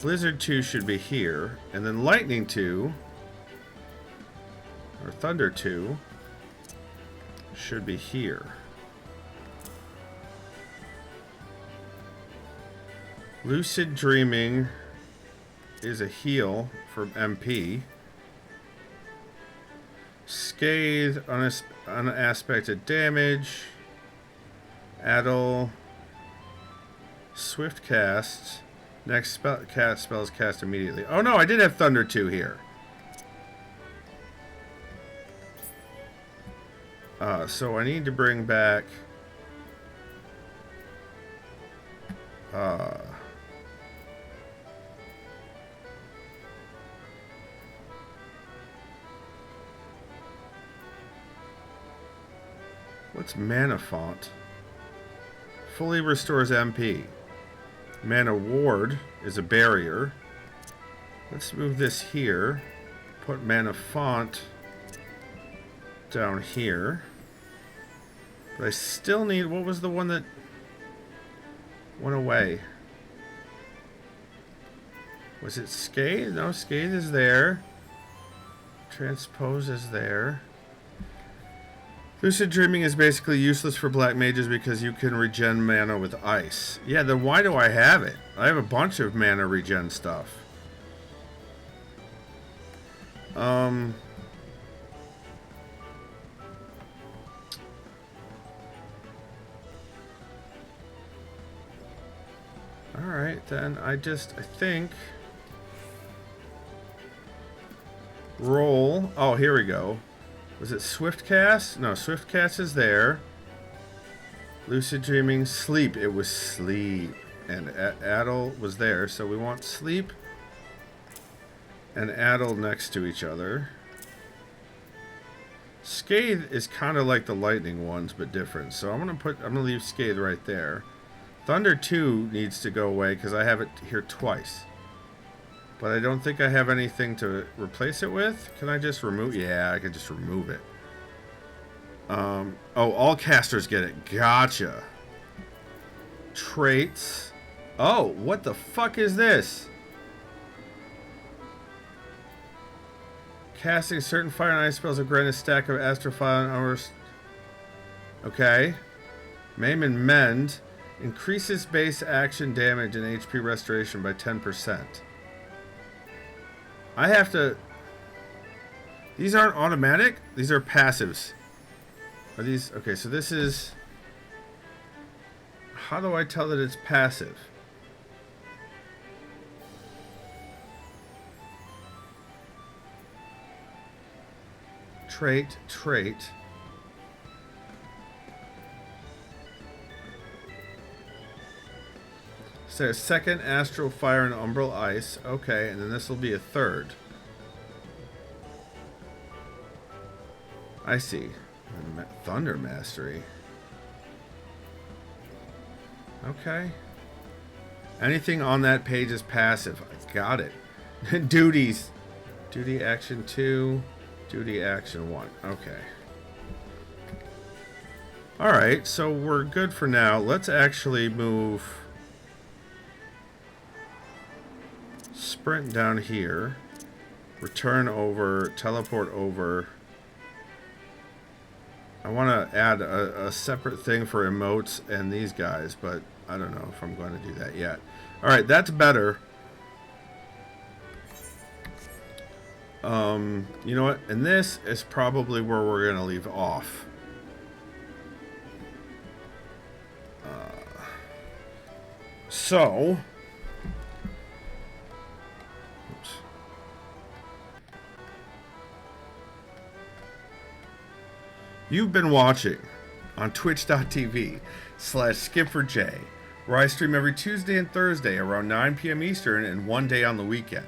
Blizzard 2 should be here. And then Lightning 2, or Thunder 2, should be here. Lucid Dreaming is a heal for MP. Scathe, unaspected damage. Addle. Swift cast. Next spell is cast immediately. Oh no, I did have Thunder 2 here. So I need to bring back... What's Mana Font? Fully restores MP. Mana Ward is a barrier. Let's move this here. Put Mana Font down here. But I still need... What was the one that went away? Was it Scathe? No, Scathe is there. Transpose is there. Lucid Dreaming is basically useless for black mages because you can regen mana with ice. Yeah, then why do I have it? I have a bunch of mana regen stuff. Alright, then I think... Roll. Oh, here we go. Was it Swift Cast? No, Swift Cast is there. Lucid Dreaming, Sleep. It was Sleep. And Addle was there, so we want Sleep. and Addle next to each other. Scathe is kind of like the lightning ones, but different. So I'm gonna leave Scathe right there. Thunder 2 needs to go away because I have it here twice. But I don't think I have anything to replace it with. Can I just remove? Yeah, I can just remove it. Oh, all casters get it. Gotcha. Traits. Oh, what the fuck is this? Casting certain fire and ice spells will grant a stack of astrophile and hours. Okay. Maim and Mend increases base action damage and HP restoration by 10%. I have to... These aren't automatic? These are passives. Are these... Okay, so this is... How do I tell that it's passive? Trait. So second astral fire and umbral ice. Okay, and then this will be a third. I see. Thunder mastery. Okay. Anything on that page is passive. I got it. Duties. Duty action 2. Duty action 1. Okay. Alright, so we're good for now. Let's actually move... Sprint down here. Return over. Teleport over. I want to add a separate thing for emotes and these guys, but I don't know if I'm going to do that yet. Alright, that's better. You know what? And this is probably where we're going to leave off. So... Oops. You've been watching on twitch.tv/skipfordj, where I stream every Tuesday and Thursday around 9 p.m. Eastern and one day on the weekend.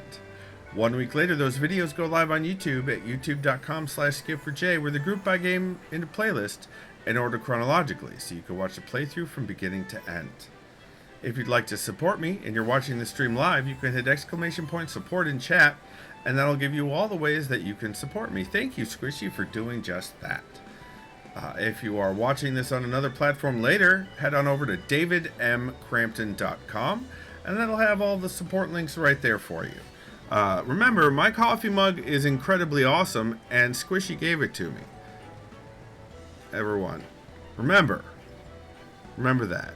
1 week later, those videos go live on YouTube at youtube.com/skipfordj, where they're grouped by game into playlist in order chronologically, so you can watch the playthrough from beginning to end. If you'd like to support me and you're watching the stream live, you can hit !support in chat, and that'll give you all the ways that you can support me. Thank you, Squishy, for doing just that. If you are watching this on another platform later, head on over to davidmcrampton.com, and that'll have all the support links right there for you. Remember, my coffee mug is incredibly awesome, and Squishy gave it to me. Everyone, remember that.